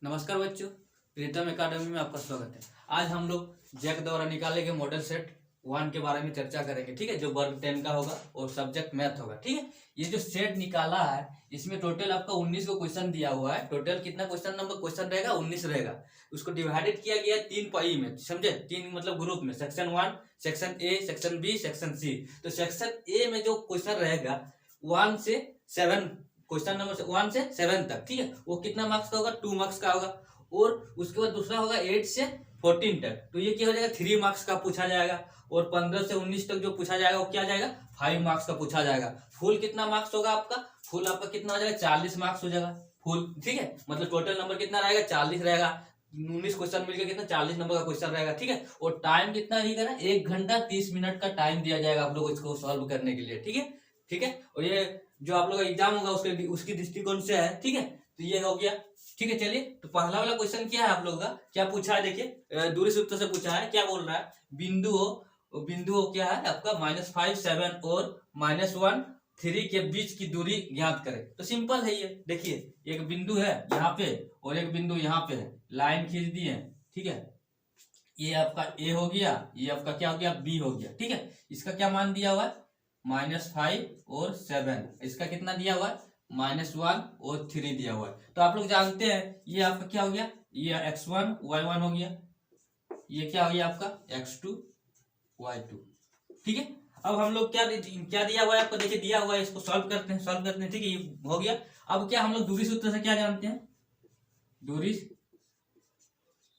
नमस्कार बच्चों, प्रीतम एकेडमी में आपका स्वागत है। आज हम लोग जैक द्वारा निकाले गए मॉडल सेट 1 के बारे में चर्चा करेंगे। ठीक है, जो वर्ग 10 का होगा और सब्जेक्ट मैथ होगा। ठीक है, ये जो सेट निकाला है इसमें टोटल आपका 19 को क्वेश्चन दिया हुआ है। टोटल कितना क्वेश्चन रहेगा? 19 रहेगा। उसको डिवाइडेड किया गया है 3 पाई में, समझे? 3 मतलब ग्रुप में, section 1, section A, section B, section C. तो सेक्शन ए में जो क्वेश्चन रहेगा 1 से 7, क्वेश्चन नंबर 1 से 7 तक, ठीक है, वो कितना मार्क्स का होगा? 2 मार्क्स का होगा। और उसके बाद दूसरा होगा 8 से 14 तक, तो ये क्या हो जाएगा? 3 मार्क्स का पूछा जाएगा। और 15 से 19 तक जो पूछा जाएगा वो क्या जाएगा? 5 मार्क्स का पूछा जाएगा। फुल कितना मार्क्स होगा आपका? फुल आपका कितना हो जाएगा? 40 मार्क्स हो जाएगा फुल। ठीक है, मतलब टोटल नंबर कितना रहेगा? 40 रहेगा। 19 क्वेश्चन मिलकर कितना? 40 नंबर का क्वेश्चन रहेगा। ठीक है, और टाइम कितना रहेगा? 1 घंटा 30 मिनट का टाइम दिया जाएगा आप लोग इसको सॉल्व करने के लिए। ठीक है, ठीक है, और ये जो आप लोग का एग्जाम होगा उसकी दृष्टिकोण से है। ठीक है, तो ये हो गया। ठीक है, चलिए, तो पहला वाला क्वेश्चन क्या है आप लोग का? क्या पूछा है? देखिए, दूरी सूत्र से पूछा है। क्या बोल रहा है? बिंदु हो क्या है आपका? -5, 7 और -1, 3 के बीच की दूरी ज्ञात करें। तो सिंपल है ये। देखिए, एक बिंदु है यहाँ पे और एक बिंदु यहाँ पे है, लाइन खींच दिए। ठीक है, ये आपका ए हो गया, ये आपका क्या हो गया? बी हो गया। ठीक है, इसका क्या मान दिया हुआ है? -5 और 7। इसका कितना दिया हुआ है? -1 और 3 दिया हुआ है। तो आप लोग जानते हैं ये आपका क्या हो गया? ये x1 y1 हो गया। ये क्या हो गया आपका? x2 y2। ठीक है, अब हम लोग क्या दिया हुआ है आपको? देखिए, दिया हुआ है, इसको सॉल्व करते हैं। ठीक है, ये हो गया। अब क्या हम लोग दूरी सूत्र से क्या जानते हैं? दूरी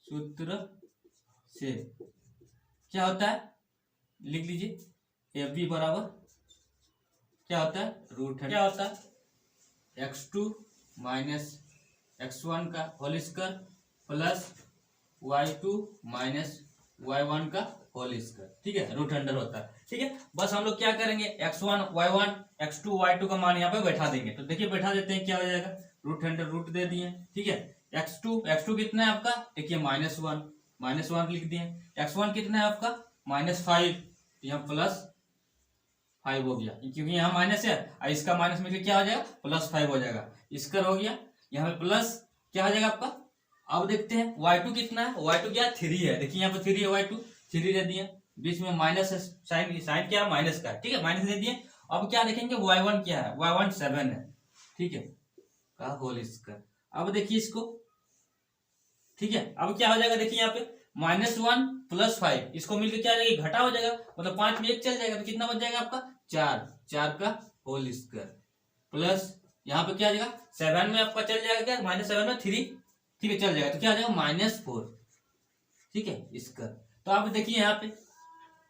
सूत्र से क्या होता है? लिख लीजिए, AB बराबर क्या होता है? √। क्या होता है? x2 माइनस x1 का whole square plus y2 minus y1 का होल स्क्वायर। ठीक है, √अंडर होता है। ठीक है, बस हम लोग क्या करेंगे? x1 y1 x2 y2 का मान यहाँ पे बैठा देंगे। तो देखिए, बैठा देते हैं, क्या हो जाएगा? √अंडर रूट दे दिए। ठीक है, x2 कितना है आपका? देखिए, -1 लिख दिए। x1 कितना है आपका? -5, यहाँ +5 हो गया, क्योंकि यहाँ माइनस है और इसका माइनस मिलकर क्या हो जाएगा? +5 हो जाएगा। इसका हो गया, यहाँ पे प्लस क्या हो जाएगा आपका? अब देखते हैं y2 कितना है? y2 क्या? 3 है। देखिए, यहाँ पे 3 है, y2 3 दे दिए। बीच में माइनस है, साइन क्या है? माइनस का है। ठीक है, माइनस दे दिए। अब क्या देखेंगे? y1 क्या है? y1 7 है। ठीक है, का होल स्क्वायर। अब देखिए इसको। ठीक है, अब क्या हो जाएगा? देखिए यहाँ पे -1 + 5, इसको मिलकर क्या आ जाएगा? घटा हो जाएगा, मतलब 5 में 1 चल जाएगा, तो कितना बच जाएगा आपका? 4 का होल स्क्वायर प्लस यहाँ पे क्या आ जाएगा? 7 में आपका चल जाएगा क्या? -7 में 3। ठीक है, चल जाएगा, तो क्या आ जाएगा? -4। ठीक है, इसका तो आप देखिए यहाँ पे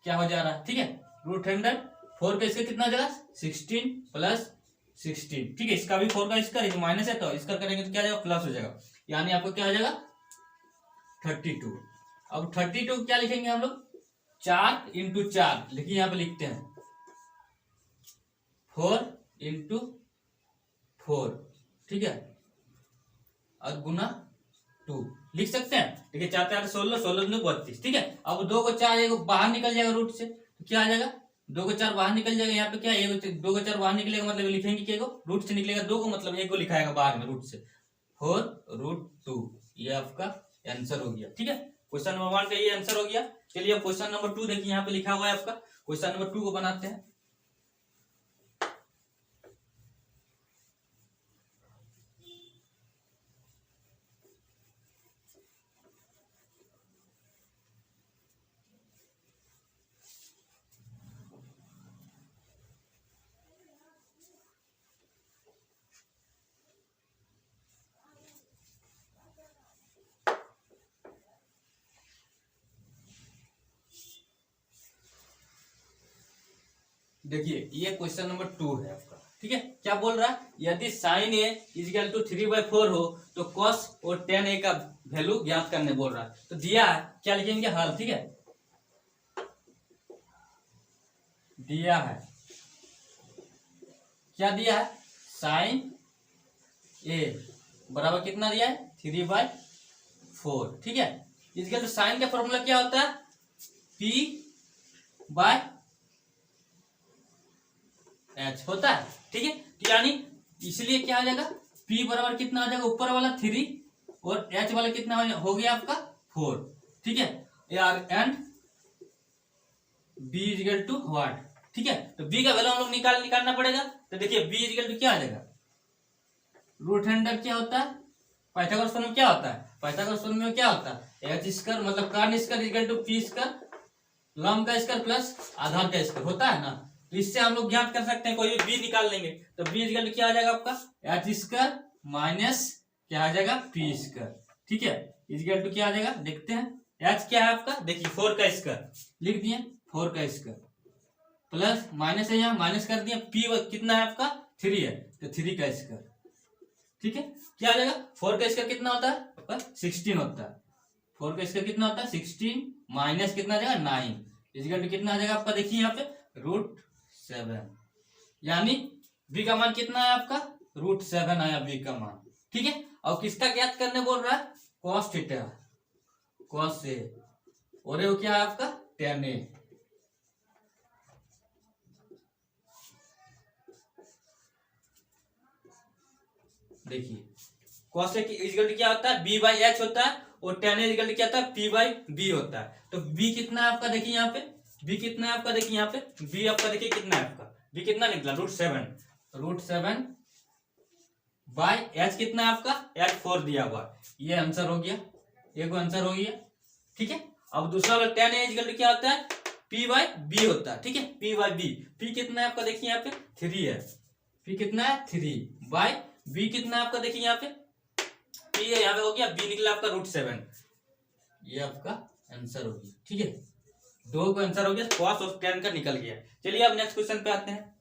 क्या हो जा रहा है। ठीक है, √4 का इसका कितना हो जाएगा? 16 + 16। ठीक है, इसका भी 4 का इसका माइनस है, तो इसका करेंगे तो क्या जाएगा? प्लस हो जाएगा, यानी आपको क्या हो जाएगा? 32। अब 32 क्या लिखेंगे हम लोग? 4 × 4 लिखिए, यहाँ पे लिखते हैं 4 × 4। ठीक है, और गुना 2 लिख सकते हैं। देखिए, 4 4 16, 16 2 32। ठीक है, अब 2 को 4 एक बाहर निकल जाएगा रूट से, तो क्या आ जाएगा? 2 को 4 बाहर निकल जाएगा। यहाँ पे क्या है? 2 को 4 बाहर निकलेगा, मतलब लिखेंगे क्या? रूट से निकलेगा 2 को, मतलब 1 को लिखाएगा बाहर में रूट से। 4√2 ये आपका आंसर हो गया। ठीक है, क्वेश्चन नंबर 1 का ये आंसर हो गया। चलिए, अब क्वेश्चन नंबर 2 देखिए, यहाँ पे लिखा हुआ है आपका। क्वेश्चन नंबर 2 को बनाते हैं। देखिए, ये क्वेश्चन नंबर 2 है आपका। ठीक है, क्या बोल रहा है? यदि sin a = 3/4 हो तो cos और tan a का वैल्यू ज्ञात करने बोल रहा है। तो दिया है, क्या लिखेंगे? हल। ठीक है, दिया है, क्या दिया है? sin a बराबर कितना दिया है? 3/4। ठीक है, इसके तो साइन का फॉर्मूला क्या होता है? P/H होता है। ठीक है, यानी इसलिए क्या आ जाएगा? P बराबर कितना आ जाएगा? ऊपर वाला 3 और एच वाला कितना हो गया आपका 4, ठीक है। And B is equal to what, ठीक है। तो बी का वैल्यू हम लोग निकालना पड़ेगा। तो देखिए बी इज इक्वल टू क्या आ जाएगा, रूट अंडर क्या होता है, पाइथागोरस फॉर्मूला में क्या होता है, पाइथागोरस फॉर्मूला में क्या होता है, एच स्क्वायर मतलब कर्ण square equal to P square लंब का स्क्वायर प्लस आधार का स्क्वायर होता है ना। तो इससे हम लोग ज्ञात कर सकते हैं, कोई भी बी निकाल लेंगे। तो बी इक्वल टू क्या आ जाएगा आपका, एच स्क्वायर माइनस क्या आ जाएगा पी स्क्वायर, ठीक है। इक्वल टू क्या आ जाएगा, देखते हैं। एच क्या है आपका, देखिए 4 का स्क्वायर लिख दिए, 4 का स्क्वायर प्लस माइनस है, यहाँ माइनस कर दिया, पी कितना है आपका 3 है, तो 3 का स्क्वायर, ठीक है। क्या आ जाएगा, 4 का स्क्वायर कितना होता है आपका 16 होता है, 4 का स्क्वायर कितना होता है 16 माइनस कितना आ जाएगा 9 इक्वल टू कितना आ जाएगा आपका, देखिए यहाँ पे √7, यानी बी का मान कितना है आपका √7 आया बी का मान, ठीक है। और किसका ज्ञात करने बोल रहा है, cos थीटा, cos ए, और वो क्या है आपका tan ए। देखिए cos ए इक्वल टू क्या होता है b/h होता है, और tan ए इक्वल टू क्या होता है p/b होता है। तो b कितना है आपका, देखिए यहाँ पे b कितना है आपका, देखिए यहाँ पे b आपका देखिए कितना है आपका, b कितना निकला √7 बाय h कितना है आपका h 4 दिया हुआ, ये आंसर हो गया, एक आंसर हो गया, ठीक है। अब दूसरा वाला tan ए इक्वल टू क्या होता है p/b होता है, ठीक है, p/b, p कितना है आपका देखिए यहाँ पे 3 है, p कितना है 3 बाय b कितना है आपका देखिए यहाँ पे p है, यहाँ पे हो गया b निकला आपका √7, ये आपका आंसर हो गया, ठीक है। दो का आंसर हो गया, cos और tan का निकल गया। चलिए अब नेक्स्ट क्वेश्चन पे आते हैं।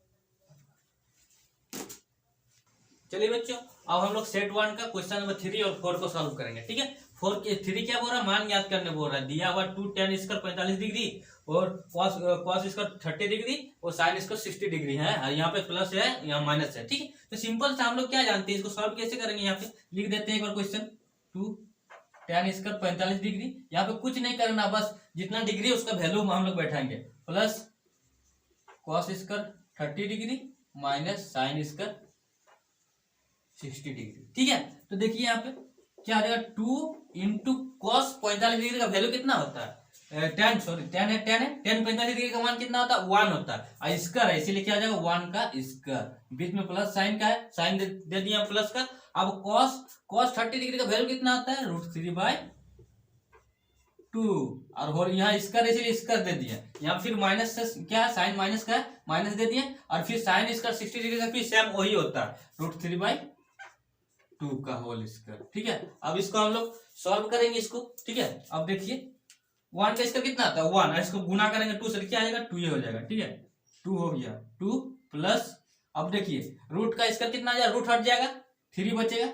चलिए बच्चों अब हम लोग सेट 1 का क्वेश्चन नंबर 3 और 4 को सॉल्व करेंगे, ठीक है। 3 क्या बोल रहा है, मान ज्ञात करने बोल रहा है, दिया हुआ 2 tan स्क्वायर 45 डिग्री और cos स्क्वायर 30 डिग्री और sin स्क्वायर 60 डिग्री है, और यहाँ पे प्लस है यहाँ माइनस है, ठीक है। तो सिंपल से हम लोग क्या जानते हैं, इसको सॉल्व कैसे करेंगे, यहाँ पे लिख देते हैं एक बार क्वेश्चन, 2 tan स्क्वायर 45 डिग्री, यहाँ पे कुछ नहीं करना, बस जितना डिग्री उसका वैल्यू हम लोग बैठाएंगे, plus cos square 30 degree minus sin square 60 degree, ठीक है। तो देखिए यहाँ पे क्या आ जाएगा 2 इंटू cos 45 डिग्री का वैल्यू कितना होता है, tan 45 डिग्री का मान कितना होता है 1 होता है, स्क्वायर है इसीलिए क्या आ जाएगा 1 का स्क्वायर, बीच में प्लस साइन का है, साइन दे दिया प्लस का। अब cos 30 डिग्री का वैल्यू कितना आता है √3/2, और यहाँ स्क्वायर इसीलिए स्क्वायर दे दिया, यहाँ फिर माइनस से क्या है साइन माइनस का है, माइनस दे दिए, और फिर साइन स्क्वायर 60 डिग्री का फिर सेम वही होता है √3/2 का होल स्क्वायर, ठीक है। अब इसको हम लोग सॉल्व करेंगे इसको, ठीक है। अब देखिए 1 का स्क्वायर कितना आता है 1, इसको गुना करेंगे 2 से, क्या आ जाएगा 2 ये हो जाएगा, ठीक है। 2 हो गया 2 प्लस, अब देखिए रूट का स्क्वायर कितना आ जाएगा, रूट हट जाएगा 3 बचेगा,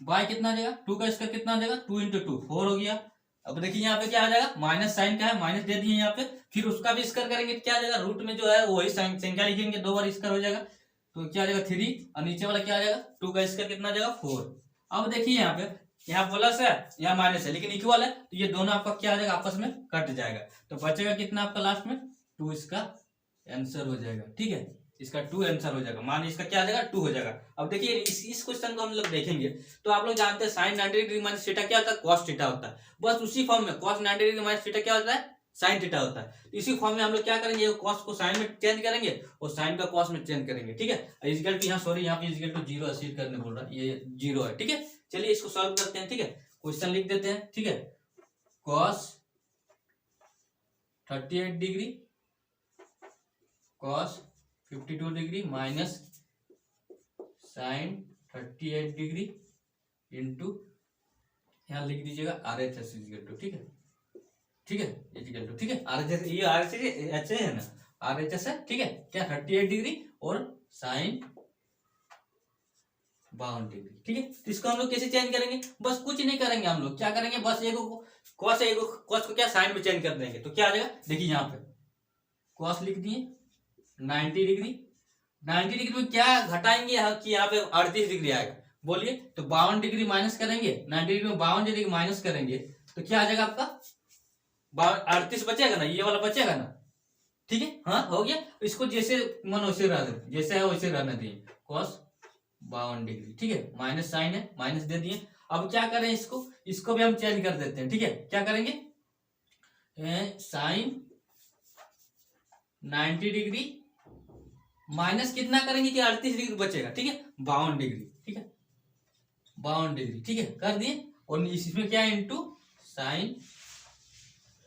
बाय कितना आ जाएगा 2 का स्क्वायर कितना आ जाएगा 2 इंटू 2 4 हो गया। अब देखिए यहाँ पे क्या आ जाएगा माइनस साइन का है, माइनस दे दिए यहाँ पे, फिर उसका भी स्क्वायर करेंगे क्या आ जाएगा, रूट में जो है वही संख्या लिखेंगे, 2 बार स्क्वायर हो जाएगा, तो क्या आ जाएगा 3, और नीचे वाला क्या आ जाएगा 2 का स्क्वायर कितना आ जाएगा 4। अब देखिए यहाँ पे यहाँ प्लस है यहाँ माइनस है, लेकिन इक्वल है, तो ये दोनों आपका क्या आ जाएगा आपस में कट जाएगा, तो बचेगा कितना आपका लास्ट में 2, इसका आंसर हो जाएगा, ठीक है। इसका 2 आंसर हो जाएगा, मान इसका क्या आ जाएगा 2 हो जाएगा। अब देखिए इस क्वेश्चन को हम लोग देखेंगे, तो आप लोग जानते हैं साइन 90 डिग्री माइनस थीटा क्या होता है cos थीटा होता है, बस उसी फॉर्म में cos 90 डिग्री माइनस थीटा क्या होता है साइन थीटा होता है। इसी फॉर्म में हम लोग क्या करेंगे, cos को साइन में चेंज करेंगे और साइन का cos में चेंज करेंगे, ठीक है। इक्वल टू यहाँ सॉरी यहाँ पे इक्वल टू 0 असील करने बोल रहा है, ये 0 है, ठीक है। चलिए इसको सॉल्व करते हैं, ठीक है। क्वेश्चन लिख देते हैं, ठीक है। cos 38 degree cos 52 degree minus sine 38 degree into यहाँ लिख दीजिएगा RHS इक्वल टू, ठीक है, ठीक है, इक्वल टू, ठीक है। RHS ये RHS है ना, RHS है, ठीक है, क्या 38 डिग्री और साइन 52 डिग्री, ठीक है। तो इसको हम लोग कैसे चेंज करेंगे, बस कुछ नहीं करेंगे, हम लोग क्या करेंगे, बस एक cos को क्या साइन में चेंज कर देंगे, तो क्या आ जाएगा, देखिए यहाँ पे cos लिख दिए 90 डिग्री में क्या घटाएंगे कि यहाँ पे 38 डिग्री आएगा, बोलिए। तो 52 डिग्री माइनस करेंगे, 90 डिग्री में 52 डिग्री माइनस करेंगे तो क्या आ जाएगा आपका 38 बचेगा ना, ये वाला बचेगा ना, ठीक है। हाँ हो गया, इसको जैसे मन वैसे जैसे है वैसे रहने दिए, cos 52 डिग्री, ठीक है, माइनस साइन है माइनस दे दिए। अब क्या करें, इसको भी हम चेंज कर देते हैं, ठीक है। क्या करेंगे, साइन 90 डिग्री माइनस कितना करेंगे कि 38 डिग्री बचेगा, ठीक है, 52 डिग्री, ठीक है, 52 डिग्री, ठीक है, कर दिए। और इसमें क्या है, इंटू साइन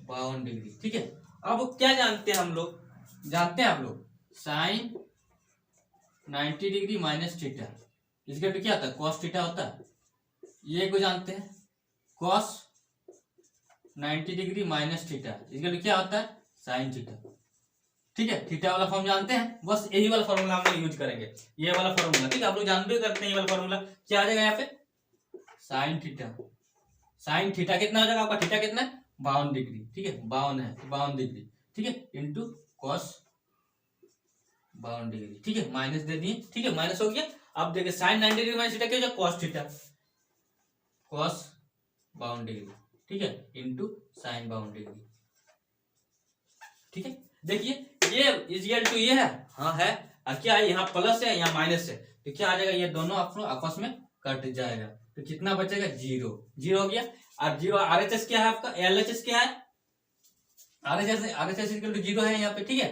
52 डिग्री, ठीक है। अब क्या जानते हैं हम लोग, जानते हैं आप लोग, साइन 90 डिग्री माइनस थीटा, इसका भी क्या होता है, कॉस थीटा होता है, ये को जानते हैं। कॉस 90 डिग्री माइनस थीटा, इसका भी क्या होता है, साइन थीटा, ठीक है। थीटा वाला फॉर्म जानते हैं, बस यही वाला फॉर्मूला हम लोग यूज करेंगे, ये वाला फॉर्मूला, ठीक है। आप लोग जान भी करते हैं ये वाला फॉर्मूला, क्या आ जाएगा यहाँ पे, साइन थीटा, साइन थीटा कितना हो जाएगा आपका, थीटा कितना है, 52 डिग्री, ठीक है, 52 है, 52 डिग्री, ठीक है, इंटू कॉस 52 डिग्री, ठीक है, माइनस दे दिए, ठीक है, माइनस हो गया। अब देखिए साइन 90 डिग्री माइनस थीटा क्या हो जाएगा, कॉस थीटा, कॉस 52 डिग्री, ठीक है, इंटू साइन 52 डिग्री, ठीक है। देखिए ये इक्वल टू ये है, हाँ है, और क्या है, यहाँ प्लस है, यहाँ माइनस है, तो क्या आ जाएगा, ये दोनों आपस में कट जाएगा, तो कितना बचेगा, 0, 0 हो गया। और 0 RHS क्या है आपका, LHS क्या है, RHS इक्वल टू 0 है यहाँ पे, ठीक है,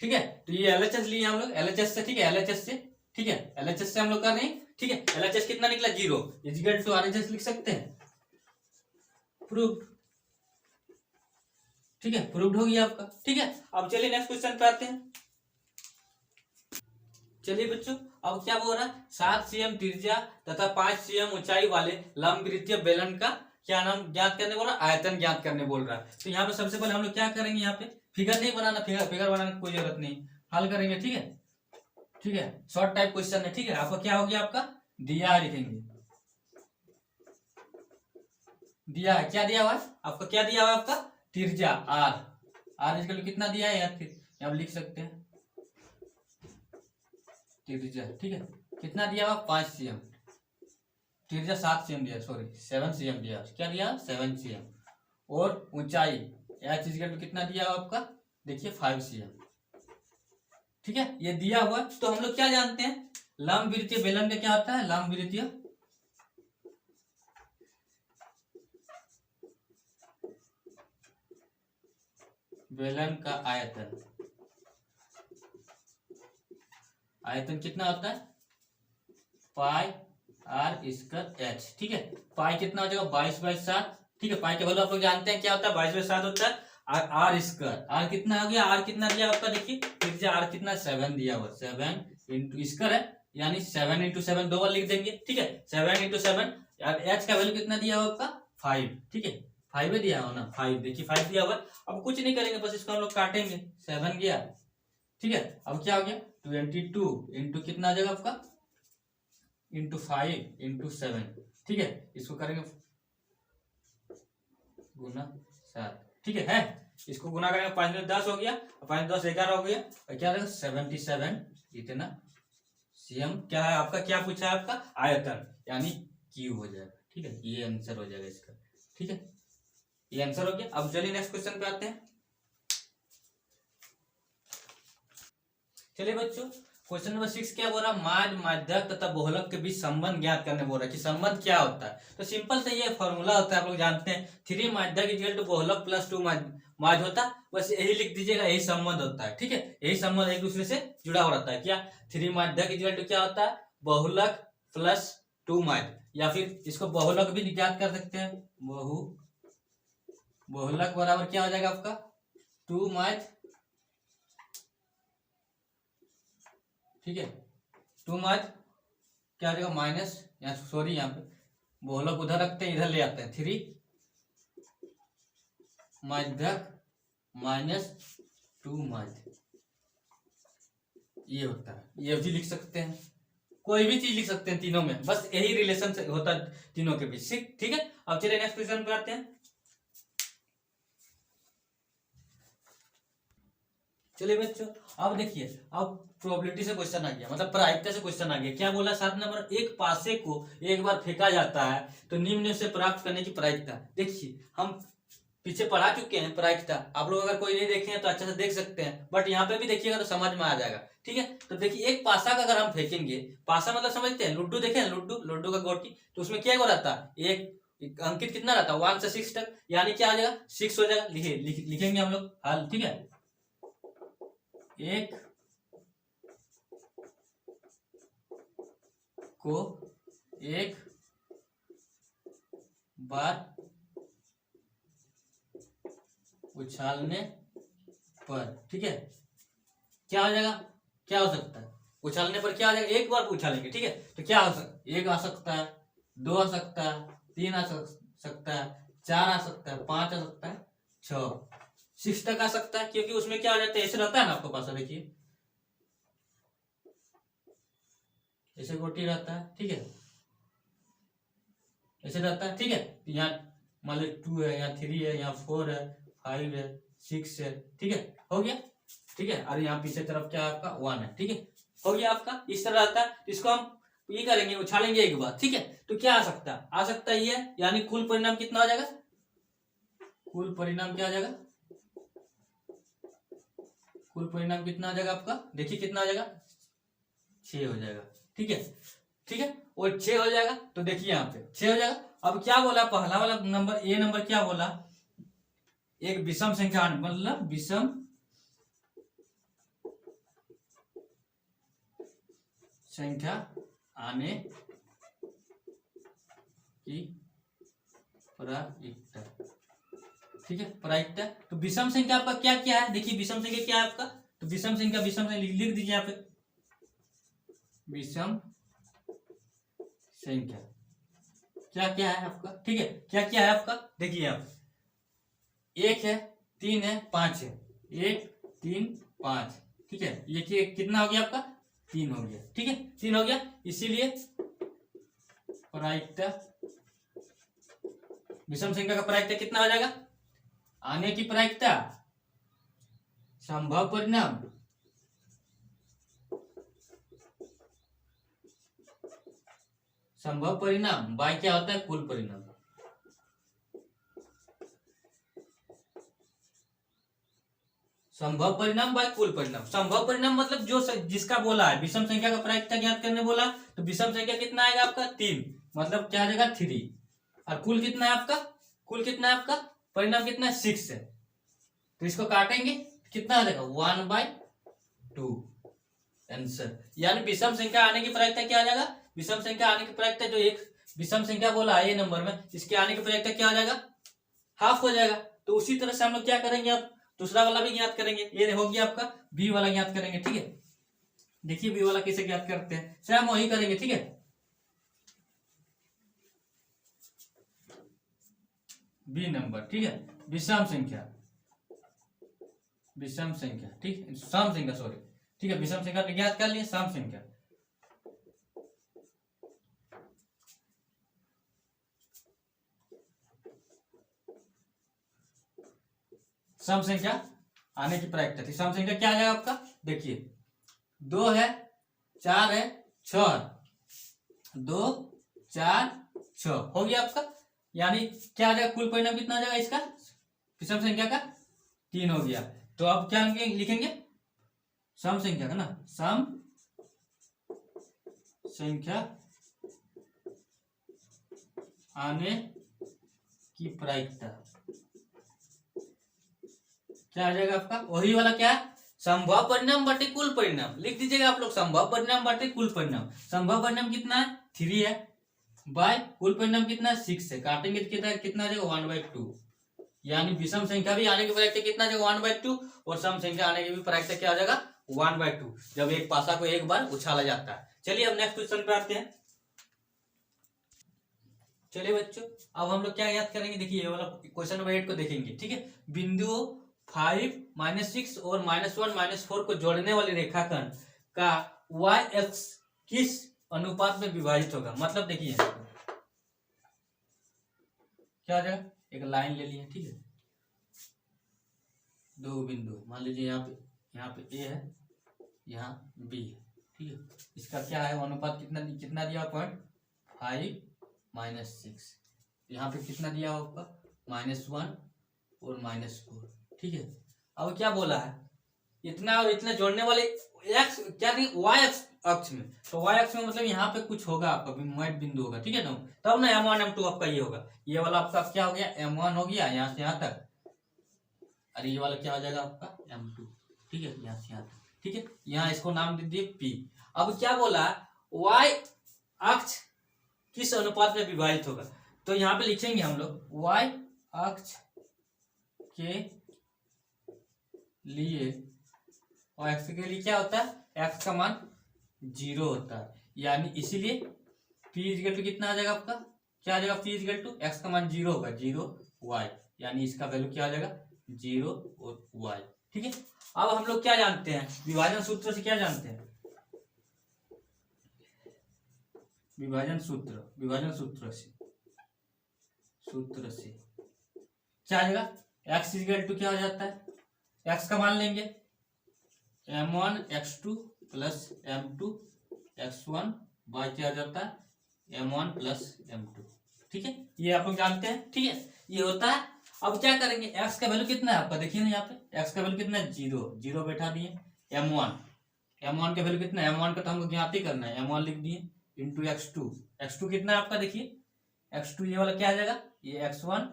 ठीक है। तो ये LHS लिए हम लोग, LHS से, ठीक है, LHS से, ठीक है, LHS से हम लोग कर रहे हैं, ठीक है। LHS कितना निकला, 0, इक्वल टू RHS लिख सकते हैं, प्रूव्ड, ठीक है, प्रूव्ड हो गया आपका, ठीक है। अब चलिए नेक्स्ट क्वेश्चन पे आते हैं। चलिए बच्चों, अब क्या बोल रहा है, 7 cm त्रिज्या तथा 5 cm ऊंचाई वाले लंबवृत्तीय बेलन का क्या नाम ज्ञात करने बोल रहा है, आयतन ज्ञात करने बोल रहा है। तो यहाँ पे सबसे पहले हम लोग क्या करेंगे, यहाँ पे फिगर नहीं बनाना, फिगर बनाने की कोई जरूरत नहीं, हल करेंगे, ठीक है, ठीक है, शॉर्ट टाइप क्वेश्चन है, ठीक है। आपका क्या हो गया, आपका दिया है, लिखेंगे दिया है, क्या दिया हुआ है आपका, क्या दिया हुआ है आपका, त्रिज्या r इसके लिए कितना दिया है यार, यहाँ लिख सकते हैं त्रिज्या, ठीक है, कितना दिया हुआ, 5 cm, त्रिज्या 7 cm दिया, सॉरी 7 cm दिया, क्या दिया 7 cm, और ऊंचाई h इसके लिए कितना दिया हुआ आपका, देखिए 5 cm, ठीक है, ये दिया हुआ। तो हम लोग क्या जानते हैं, लंबवृत्तीय बेलन का क्या होता है, लंबवृत्तीय बेलन का आयतन, आयतन कितना होता है, पाई r स्क्वायर h, ठीक है। पाई कितना हो जाएगा, 22/7, ठीक है, पाई के वैल्यू आप लोग जानते हैं क्या होता है, 22/7 होता है। और r स्क्वायर, r कितना हो गया, r कितना दिया आपका, देखिए त्रिज्या r कितना 7 दिया हुआ, 7 इंटू स्क्वायर है, यानी 7 इंटू 7 दो बार लिख देंगे, ठीक है, 7 इंटू 7, h का वैल्यू कितना दिया हुआ आपका, 5, ठीक है, 5 दिया हो ना, 5, देखिए 5 दिया हुआ। अब कुछ नहीं करेंगे, बस इसको हम लोग काटेंगे, 7 गया, ठीक है। अब क्या हो गया, 22 इंटू कितना आ जाएगा आपका, इंटू 5 इंटू 7, ठीक है, इसको करेंगे गुना 7, ठीक है, इसको गुना करेंगे, 5 में 10 हो गया, 5 10 11 हो गया, और क्या रहेगा 77 इतना cm, क्या है आपका, क्या पूछा है आपका, आयतन, यानी क्यू हो जाएगा, ठीक है, ये आंसर हो जाएगा इसका, ठीक है, ये आंसर हो गया। अब चलिए नेक्स्ट क्वेश्चन पे आते हैं। चलिए बच्चों, क्वेश्चन नंबर 6 क्या बोल रहा है, माध्य, माध्यक तथा बहुलक के बीच संबंध ज्ञात करने बोल रहा है कि संबंध क्या होता है। तो सिंपल से ये फॉर्मूला होता है, आप लोग जानते हैं, 3 माध्यक इक्वल टू बहुलक प्लस 2 माध्य होता है, बस यही लिख दीजिएगा, यही संबंध होता है, ठीक है, यही संबंध एक दूसरे से जुड़ा हुआ रहता है। क्या 3 माध्यक इक्वल टू क्या होता है, बहुलक प्लस 2 माध्य, या फिर इसको बहुलक भी ज्ञात कर सकते हैं, बहुलक बराबर क्या हो जाएगा आपका, 2 माध्य, ठीक है, 2 माध्य क्या हो जाएगा माइनस, यहाँ सॉरी यहाँ पे बहुलक उधर रखते हैं, इधर ले आते हैं, 3 माध्यक माइनस 2 माध्य, ये होता है, ये भी लिख सकते हैं, कोई भी चीज लिख सकते हैं तीनों में, बस यही रिलेशन से होता है तीनों के बीच, ठीक है। अब चलिए नेक्स्ट क्वेश्चन पे आते हैं। चलिए बच्चों, अब देखिए, अब प्रोबेबिलिटी से क्वेश्चन आ गया, मतलब प्रायिकता से क्वेश्चन आ गया। क्या बोला, 7 नंबर, एक पासे को एक बार फेंका जाता है तो निम्न से प्राप्त करने की प्रायिकता। देखिए हम पीछे पढ़ा चुके हैं प्रायिकता, आप लोग अगर कोई नहीं देखे हैं तो अच्छे से देख सकते हैं, बट यहाँ पे भी देखिएगा तो समझ में आ जाएगा। ठीक है। तो देखिए एक पासा का अगर हम फेंकेंगे, पासा मतलब समझते हैं, लुड्डू देखे हैं, लुड्डू, लुड्डू का गोटी, तो उसमें क्या हो रहता है, एक अंकित कितना रहता है 1 से 6 तक, यानी क्या आ जाएगा 6 हो जाएगा। लिखेंगे हम लोग हल, ठीक है। एक को एक बार उछालने पर, ठीक है, क्या हो जाएगा, क्या हो सकता है, उछालने पर क्या हो जाएगा, एक बार उछालेंगे, ठीक है, तो क्या हो सकता है, एक आ सकता है, 2 आ सकता है, 3 आ सकता है, 4 आ सकता है, 5 आ सकता है, 6 तक आ सकता है, क्योंकि उसमें क्या हो जाता है, ऐसे रहता है ना आपके पास, देखिए ऐसे गोटी रहता है, ठीक है, ऐसे रहता है, ठीक है। यहाँ मान लो 2 है, यहाँ 3 है, यहाँ 4 है, 5 है, 6 है, ठीक है, हो गया, ठीक है। और यहाँ पीछे तरफ क्या आपका 1 है, ठीक है, हो गया आपका, इस तरह रहता है। इसको हम ये करेंगे, उछालेंगे एक बार, ठीक है, तो क्या आ सकता है ये, यानी कुल परिणाम कितना हो जाएगा, कुल परिणाम क्या आ जाएगा, कुल परिणाम कितना आ जाएगा आपका, देखिए कितना आ जाएगा 6 हो जाएगा, ठीक है, ठीक है, और 6 हो जाएगा। तो देखिए यहाँ पे 6 हो जाएगा। अब क्या बोला पहला वाला नंबर, ए नंबर क्या बोला, एक विषम संख्या, मतलब विषम संख्या आने की प्रायिकता, ठीक है, प्रायिकता। तो विषम संख्या आपका क्या क्या है, देखिए विषम संख्या क्या है आपका, तो विषम संख्या लिख दीजिए यहाँ पे, विषम संख्या क्या क्या है आपका, ठीक है, क्या क्या है आपका, देखिए आप 1 है, 3 है, 5 है, 1 3 5, ठीक है, ये कितना हो गया आपका 3 हो गया, ठीक है, 3 हो गया। इसीलिए प्रायिकता, विषम संख्या का प्रायिकता कितना हो जाएगा, आने की प्रायिकता, संभव परिणाम, संभव परिणाम बाय क्या होता है, कुल परिणाम, संभव परिणाम बाय कुल परिणाम। संभव परिणाम मतलब जो जिसका बोला है, विषम संख्या का प्रायिकता ज्ञात करने बोला, तो विषम संख्या कितना आएगा आपका 3, मतलब क्या आ जाएगा 3, और कुल कितना है आपका, कुल कितना है आपका, परिणाम कितना है 6 है, तो इसको काटेंगे कितना आ जाएगा 1/2 आंसर। यानी विषम संख्या आने की प्रायिकता क्या आ जाएगा, विषम संख्या आने की प्रायिकता, जो एक विषम संख्या बोला है ये नंबर में, इसके आने की प्रायिकता क्या हो जाएगा, हाफ हो जाएगा। तो उसी तरह से हम लोग क्या करेंगे, अब दूसरा वाला भी ज्ञात करेंगे, ये हो गया आपका बी वाला ज्ञात करेंगे, ठीक है। देखिए बी वाला कैसे ज्ञात करते हैं, सेम वही करेंगे, ठीक है। बी नंबर, ठीक है, विषम संख्या, विषम संख्या, ठीक, सम संख्या सॉरी, ठीक है, विषम संख्या ज्ञात कर लिए, सम संख्या, सम संख्या आने की प्रायिकता थी। सम संख्या क्या आ जाएगा आपका, देखिए 2 है, 4 है, 6 है, 2 4 6 हो गया आपका, यानी क्या आ जाएगा, कुल परिणाम कितना आ जाएगा इसका, विषम संख्या का 3 हो गया। तो अब क्या लिखेंगे, सम संख्या का ना, सम संख्या आने की प्रायिकता क्या आ जाएगा आपका, वही वाला क्या है, संभव परिणाम बटे कुल परिणाम, लिख दीजिएगा आप लोग, संभव परिणाम बटे कुल परिणाम। संभव परिणाम कितना है 3 है, बाय कुल परिणाम कितना है 6 है, काटेंगे तो कितना आ जाएगा 1/2, यानी विषम संख्या भी आने की प्रायिकता कितना आ जाएगा 1/2, और सम संख्या आने की भी प्रायिकता क्या आ जाएगा 1/2, जब एक पासा को एक बार उछाला जाता है। चलिए अब नेक्स्ट क्वेश्चन पे आते हैं। चलिए बच्चों अब हम लोग क्या याद करेंगे, देखिए ये वाला क्वेश्चन नंबर 8 को देखेंगे, ठीक है। बिंदु 5 -6 और -1 -4 को जोड़ने वाली रेखाखंड का y अक्ष किस अनुपात में विभाजित होगा, मतलब देखिए क्या हो जाएगा, एक लाइन ले लिए, ठीक है, दो बिंदु मान लीजिए यहाँ पे ए है, यहाँ बी है, ठीक है, इसका क्या है अनुपात कितना कितना दिया 0.5 -6, यहाँ पे कितना दिया होगा -1 और -4, ठीक है। अब क्या बोला है, इतना और इतना जोड़ने वाले एक्स क्या नहीं वाई अक्ष में, तो वाई अक्ष में मतलब यहाँ पे कुछ होगा आपका मध्य बिंदु होगा, ठीक है ना, तब ना M1 M2 आपका ये होगा। ये वाला आपका क्या हो गया M1 हो गया यहाँ से यहाँ तक, अरे ये वाला क्या हो जाएगा आपका M2, ठीक है, यहाँ से यहाँ तक, ठीक है। यहाँ इसको नाम दे दिए P। अब क्या बोला y अक्ष किस अनुपात में विभाजित होगा, तो यहाँ पे लिखेंगे हम लोग y अक्ष के लिए, और x के लिए क्या होता है x का मान 0 होता है, यानी इसीलिए p इक्वल टू कितना आ जाएगा आपका, क्या आ जाएगा p इक्वल टू x का मान 0 होगा 0 y, यानी इसका वैल्यू क्या आ जाएगा 0 और y, ठीक है। अब हम लोग क्या जानते हैं विभाजन सूत्र से, क्या जानते हैं विभाजन सूत्र से क्या आ जाएगा x इक्वल टू क्या हो जाता है, x का मान लेंगे m1 x2 plus m2 x1 bye क्या हो जाता है m1 प्लस m2, ठीक है, ये आप लोग जानते हैं, ठीक है, ये होता है। अब क्या करेंगे x का वैल्यू कितना है आपका, देखिए ना यहाँ पे x का वैल्यू कितना है 0 0 बैठा दिए, m1 का वैल्यू कितना है, m1 का तो हमको ज्ञात ही करना है, m1 लिख दिए इंटू x2 कितना है आपका, देखिए x2 ये वाला क्या आ जाएगा ये x1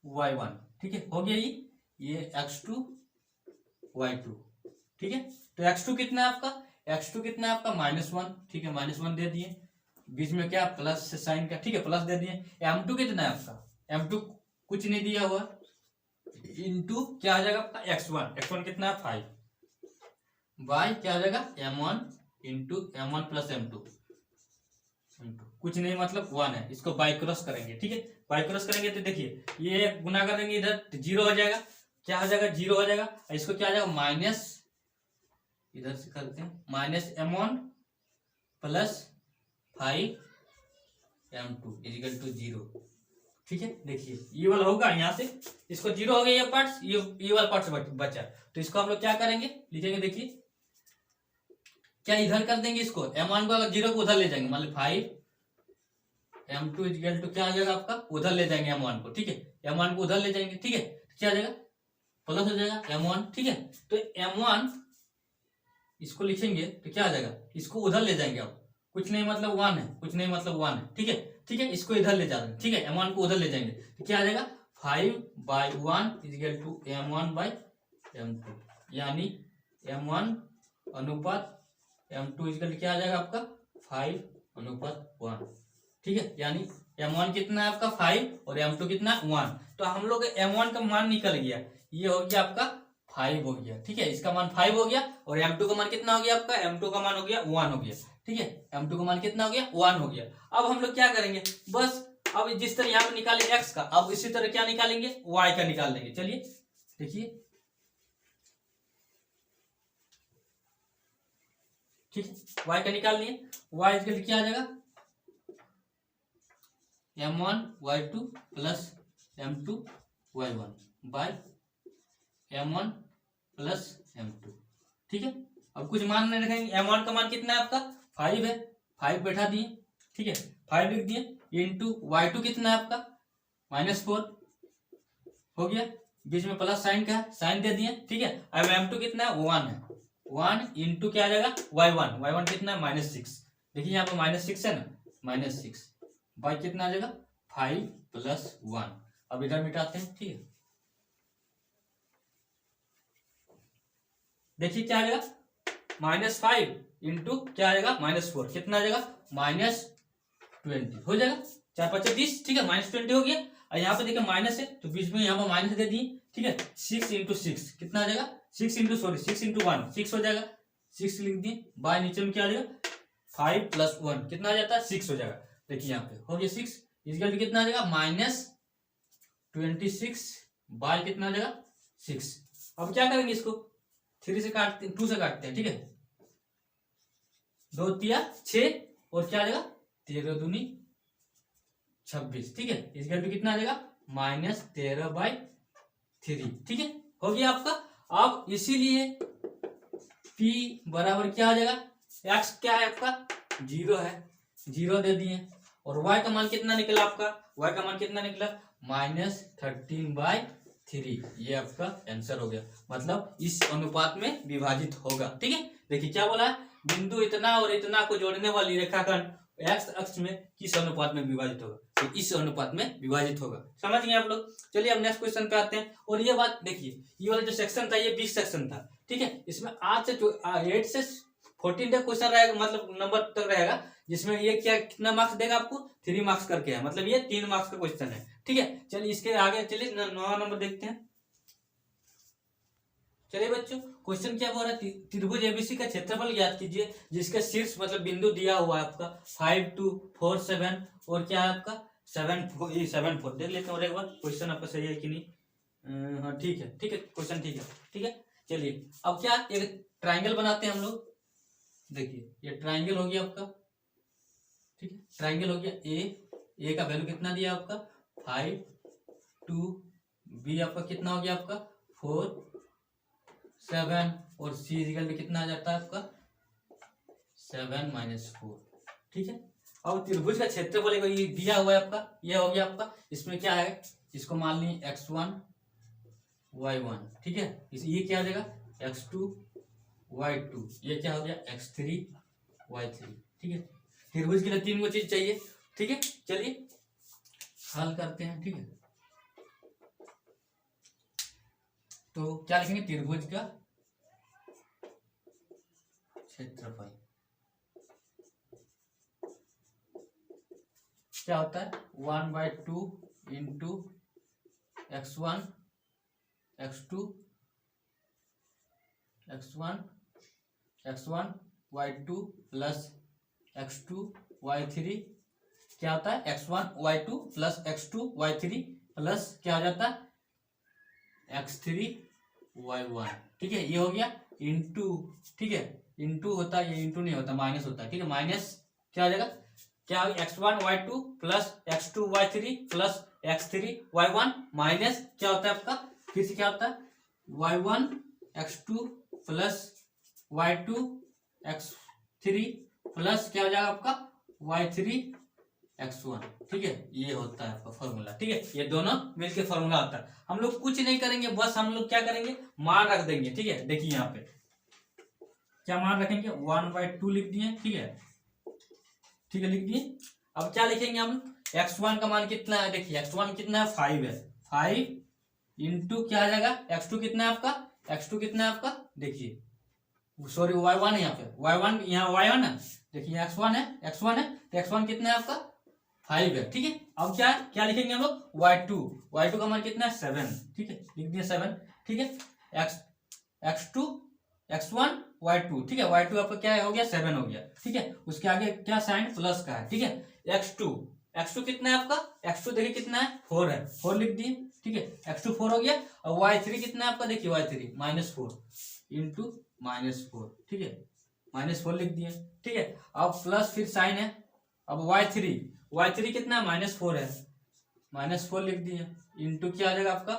y1, ठीक है, हो गया ये x2 y2, ठीक है। तो x2 कितना है आपका, -1, ठीक है, -1 दे दिए, बीच में क्या प्लस से साइन का, ठीक है, प्लस दे दिए। m2 कितना है आपका, m2 कुछ नहीं दिया हुआ, इंटू क्या आ जाएगा आपका x1 कितना है 5 बाय क्या आ जाएगा m1 into m1 plus m2 कुछ नहीं मतलब 1 है, इसको बाई क्रॉस करेंगे, ठीक है, बाई क्रॉस करेंगे तो देखिए ये गुना करेंगे इधर तो 0 हो जाएगा, क्या हो जाएगा 0 हो जाएगा, इसको क्या आ जाएगा माइनस, इधर से करते हैं minus m1 plus 5m2 equal to 0, ठीक है। देखिए ये वाला होगा यहाँ से, इसको 0 हो गया ये पार्ट, ये वाला पार्ट बचा, तो इसको हम लोग क्या करेंगे लिखेंगे, देखिए क्या इधर कर देंगे, इसको m1 को 0 को उधर ले जाएंगे, मतलब 5m2 इक्वल टू क्या आ जाएगा आपका, उधर ले जाएंगे m1 को, ठीक है, m1 को उधर ले जाएंगे, ठीक है, क्या आ जाएगा प्लस हो जाएगा m1, ठीक है। तो m1 इसको लिखेंगे तो क्या आ जाएगा, इसको उधर ले जाएंगे, आप कुछ नहीं मतलब 1 है, ठीक है, ठीक है, इसको इधर ले जा रहे हैं, ठीक है, m1 को उधर ले जाएंगे तो क्या आ जाएगा 5/1 इक्वल टू m1/m2, यानी m1 अनुपात m2 इक्वल क्या आ जाएगा आपका 5:1, ठीक है, यानी m1 कितना है आपका 5 और m2 कितना 1, तो हम लोग m1 का मान निकल गया, ये हो गया आपका 5 हो गया, ठीक है, इसका मान 5 हो गया, और m2 का मान कितना हो गया आपका, m2 का मान हो गया 1 हो गया, ठीक है, m2 का मान कितना हो गया 1 हो गया। अब हम लोग क्या करेंगे बस, अब जिस तरह यहाँ पे निकाले x का, अब इसी तरह क्या निकालेंगे y का निकाल लेंगे, चलिए देखिए, ठीक है, y का निकाल लिए, y इक्वल क्या आ जाएगा m1 y2 plus m2 y1 bye m1 plus m2, ठीक है। अब कुछ मान नहीं रखेंगे, m1 का मान कितना है आपका 5 है, 5 बैठा दिए, ठीक है, 5 लिख दिए इंटू y2 कितना है आपका -4 हो गया, बीच में प्लस साइन का साइन दे दिए, ठीक है। अब m2 कितना है 1 इंटू क्या आ जाएगा y1 कितना है -6, देखिए यहाँ पे -6 है ना, -6 बाई कितना आ जाएगा 5 + 1, अब इधर मिटाते हैं, ठीक है, देखिए क्या आ जाएगा -5 इंटू क्या आ जाएगा -4 कितना आ जाएगा -20 हो जाएगा, 4 × 5 = 30, ठीक है, -20 हो गया। और यहाँ पे देखिए माइनस है तो बीच में यहाँ पर माइनस दे दिए, ठीक है, 6 × 6 कितना आ जाएगा 6 × 1 6 हो जाएगा, 6 लिख दिए, बाय नीचे में क्या आ जाएगा 5 + 1 कितना आ जाता है 6 हो जाएगा, देखिए यहाँ पे हो गया 6, इसका कितना आ जाएगा -26 बाय कितना आ जाएगा 6। अब क्या करेंगे इसको 3 से काटते हैं, 2 से काटते हैं, ठीक है, 2 × 6 और क्या आ जाएगा 13 दूनी 26, ठीक है, इसका कितना आ जाएगा -13/3, ठीक है, हो गया आपका। अब इसीलिए P बराबर क्या आ जाएगा, x क्या है आपका 0 है, 0 दे दिए, और y का मान कितना निकला आपका, y का मान कितना निकला -13/3, 3, ये आपका आंसर हो गया। मतलब इस अनुपात में विभाजित होगा। ठीक है, देखिए क्या बोला है, बिंदु इतना और इतना को जोड़ने वाली रेखाखंड एक्स अक्ष में किस अनुपात में विभाजित होगा, तो इस अनुपात में विभाजित होगा। समझ गए आप लोग। चलिए अब नेक्स्ट क्वेश्चन पे आते हैं। और ये बात देखिए, ये वाला जो सेक्शन था ये 20 सेक्शन था। ठीक है, इसमें 8 से 14 तक क्वेश्चन रहेगा, मतलब नंबर तक रहेगा, जिसमें ये क्या कितना मार्क्स देगा आपको, 3 मार्क्स करके है, मतलब ये 3 मार्क्स का क्वेश्चन है। ठीक है, चलिए इसके आगे चलिए 9वां नंबर देखते हैं। चलिए बच्चों, क्वेश्चन क्या बोल रहा है, त्रिभुज एबीसी का क्षेत्रफल ज्ञात कीजिए जिसका शीर्ष मतलब बिंदु दिया हुआ है आपका 5, 2, 4, 7 और क्या है आपका 7, 4 देख लेते हैं और एक बार क्वेश्चन आपका सही है कि नहीं। हाँ ठीक है, ठीक है, क्वेश्चन ठीक है। ठीक है, चलिए अब क्या एक ट्राइंगल बनाते हैं हम लोग। देखिए ये ट्राइंगल हो गया आपका। ठीक है, ट्राइंगल हो गया ए का वैल्यू कितना दिया आपका 5, 2, बी आपका कितना हो गया आपका 4, 7 और सी इक्वल टू कितना आ जाता है आपका 7 - 4। ठीक है, अब त्रिभुज का क्षेत्रफल ये दिया हुआ है आपका, ये हो गया आपका, इसमें क्या है, इसको मान ली x1 y1। ठीक है, ये क्या हो जाएगा x2 y2, ये क्या हो गया x3 y3। ठीक है, त्रिभुज के लिए 3 चीज चाहिए। ठीक है, चलिए हल करते हैं। ठीक है, तो क्या लिखेंगे, त्रिभुज का क्षेत्रफल क्या होता है 1/2 into x1 x2 x1 y2 plus x2 y3, क्या होता है x1 y2 plus x2 y3 plus क्या हो जाता है x3 y1। ठीक है, ये हो गया इंटू। ठीक है, इंटू होता है, ये इंटू नहीं होता, माइनस होता है। ठीक है, माइनस क्या हो जाएगा, क्या x1 y2 plus x2 y3 plus x3 y1 minus क्या होता है आपका, फिर से क्या होता है y1 x2 plus y2 x3 plus क्या हो जाएगा आपका y3 x1। ठीक है, ये होता है आपका फॉर्मूला। ठीक है, ये दोनों मिलके फॉर्मूला होता है। हम लोग कुछ नहीं करेंगे, बस हम लोग क्या करेंगे, मान रख देंगे। ठीक है, देखिए यहाँ पे क्या मान रखेंगे 1/2 लिख दिए। ठीक है, ठीक है, लिख दिए। अब क्या लिखेंगे हम, x1 का मान कितना है, देखिए x1 कितना है 5 है, 5 इंटू क्या आ जाएगा x2 कितना है आपका, x2 कितना है आपका, देखिए सॉरी y1 है यहाँ पे, y1 यहाँ y1 है, देखिए x1 है, तो x1 कितना है आपका 5 है। ठीक है, अब क्या लिखेंगे हम लोग y2 का मान कितना है 7। ठीक है, लिख दिया 7। ठीक है, x2 x1 y2। ठीक है, y2 आपका क्या हो गया 7 हो गया। ठीक है, उसके आगे क्या साइन प्लस का है। ठीक है, x2 कितना है आपका, x2 देखिए कितना है 4 है, 4 लिख दिए। ठीक है, x2 4 हो गया। और y3 कितना है आपका, देखिए y3 -4 इंटू -4। ठीक है, -4 लिख दिए। ठीक है, अब प्लस फिर साइन है। अब y3 कितना है -4 है, -4 लिख दिए इंटू क्या आ जाएगा आपका,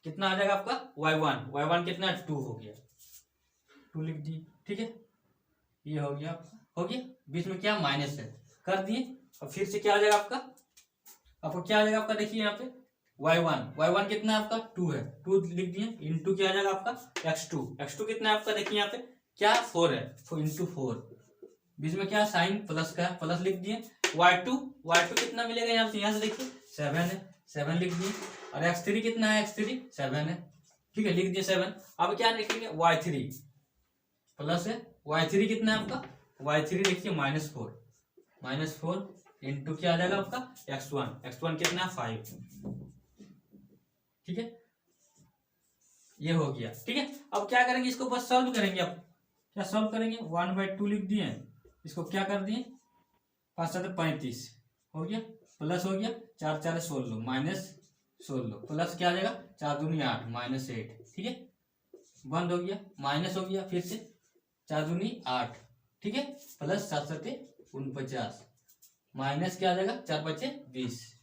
कितना आ जाएगा आपका y1 कितना है 2 हो गया, 2 लिख दिए। ठीक है, ये हो गया बीच में क्या माइनस है, कर दिए। और फिर से क्या आ जाएगा आपका क्या आ जाएगा आपका, देखिए यहाँ पे y1 कितना है आपका 2 है, 2 लिख दिए इंटू क्या आ जाएगा आपका x2 कितना है आपका, देखिए यहाँ पे क्या 4 है, इंटू 4, बीच में क्या साइन प्लस का है, प्लस लिख दिए। y2 कितना मिलेगा यहाँ से देखिए 7 है, 7 लिख दिए। और x3 कितना है, x3 7 है। ठीक है, लिख दिए 7। अब क्या लिखेंगे y3 प्लस है, y3 कितना है आपका, y3 देखिए -4 इंटू क्या आ जाएगा आपका x1 कितना है 5। ठीक है, ये हो गया। ठीक है, अब क्या करेंगे, इसको बस सॉल्व करेंगे। अब क्या सॉल्व करेंगे, 1/2 लिख दिए, इसको क्या कर दिए 5 7 35 हो गया, प्लस हो गया 4 4 16 -16 प्लस क्या आ जाएगा 4 दूनी 8 -8। ठीक है, बंद हो गया, माइनस हो गया, फिर से 4 दूनी 8। ठीक है, प्लस 7 7 49 माइनस क्या आ जाएगा 4 5 20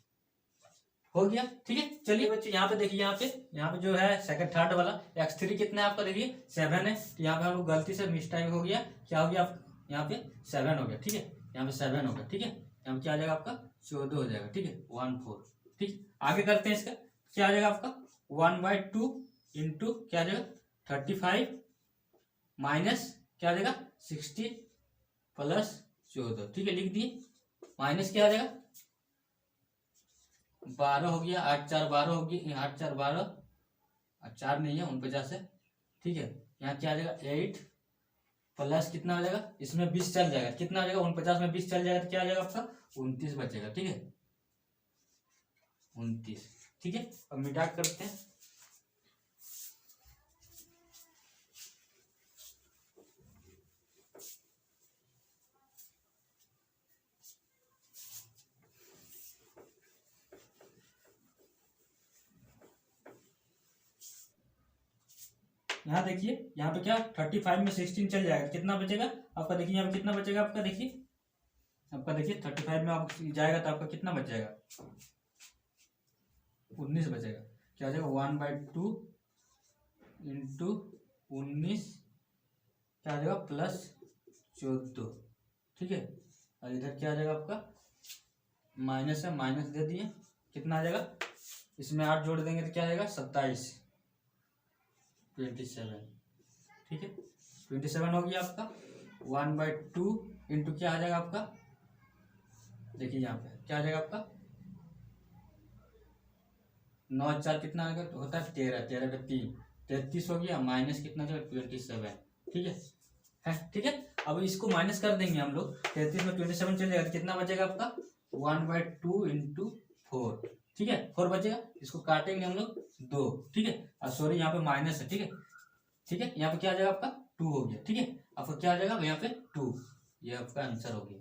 हो गया। ठीक है, चलिए बच्चे यहाँ पे देखिए, यहाँ पे जो है सेकंड थर्ड वाला x3 कितना है आपका, देखिए 7 है। तो यहाँ पे हम लोग गलती से मिस्टेक हो गया, क्या हो गया यहाँ पे 7 हो गया। ठीक है, यहाँ पे 7 हो गया। ठीक है, यहाँ पे क्या आ जाएगा आपका 14 हो जाएगा। ठीक है, 14। ठीक, आगे करते हैं इसका। क्या आ जाएगा आपका 1/2 इंटू क्या आ जाएगा 35 माइनस क्या आ जाएगा 60 प्लस 14। ठीक है, लिख दिए। माइनस क्या आ जाएगा 12 हो गया, 8 4 12 होगी, 8 4 12, 4 नहीं है 49 है। ठीक है, यहाँ क्या आ जाएगा 8 प्लस कितना आ जाएगा, इसमें 20 चल जाएगा, कितना आ जाएगा 49 में 20 चल जाएगा तो क्या आ जाएगा आपका 29 बचेगा। ठीक है, 29। ठीक है, अब मिटा करते हैं। यहाँ देखिए, यहाँ पे क्या 35 में 16 चल जाएगा, कितना बचेगा आपका, देखिए यहाँ पे कितना बचेगा आपका, देखिए आपका, देखिए 35 में आप जाएगा तो आपका कितना बच जाएगा 19 बचेगा। क्या आ जाएगा 1/2 इंटू 19 क्या आ जाएगा प्लस 14। ठीक है, और इधर क्या आ जाएगा आपका माइनस है, माइनस दे दिए, कितना आ जाएगा, इसमें 8 जोड़ देंगे तो क्या आ जाएगा 27 27। ठीक है, 27 हो गया आपका 1/2 इंटू क्या आ जाएगा आपका, देखिए यहाँ पे क्या आ जाएगा आपका 9 4 कितना आएगा तो होता है 13, 13 का 3 33 हो गया, माइनस कितना जाएगा 27। ठीक है, ठीक है। अब इसको माइनस कर देंगे हम लोग, 33 में 27 चल जाएगा तो कितना बचेगा आपका 1/2 इंटू 4। ठीक है, 4 बचेगा, इसको काटेंगे हम लोग 2। ठीक है, और सॉरी यहाँ पे माइनस है। ठीक है, ठीक है, यहाँ पे क्या आ जाएगा आपका 2 हो गया। ठीक है, आपको क्या आ जाएगा यहाँ पे 2, ये आपका आंसर हो गया।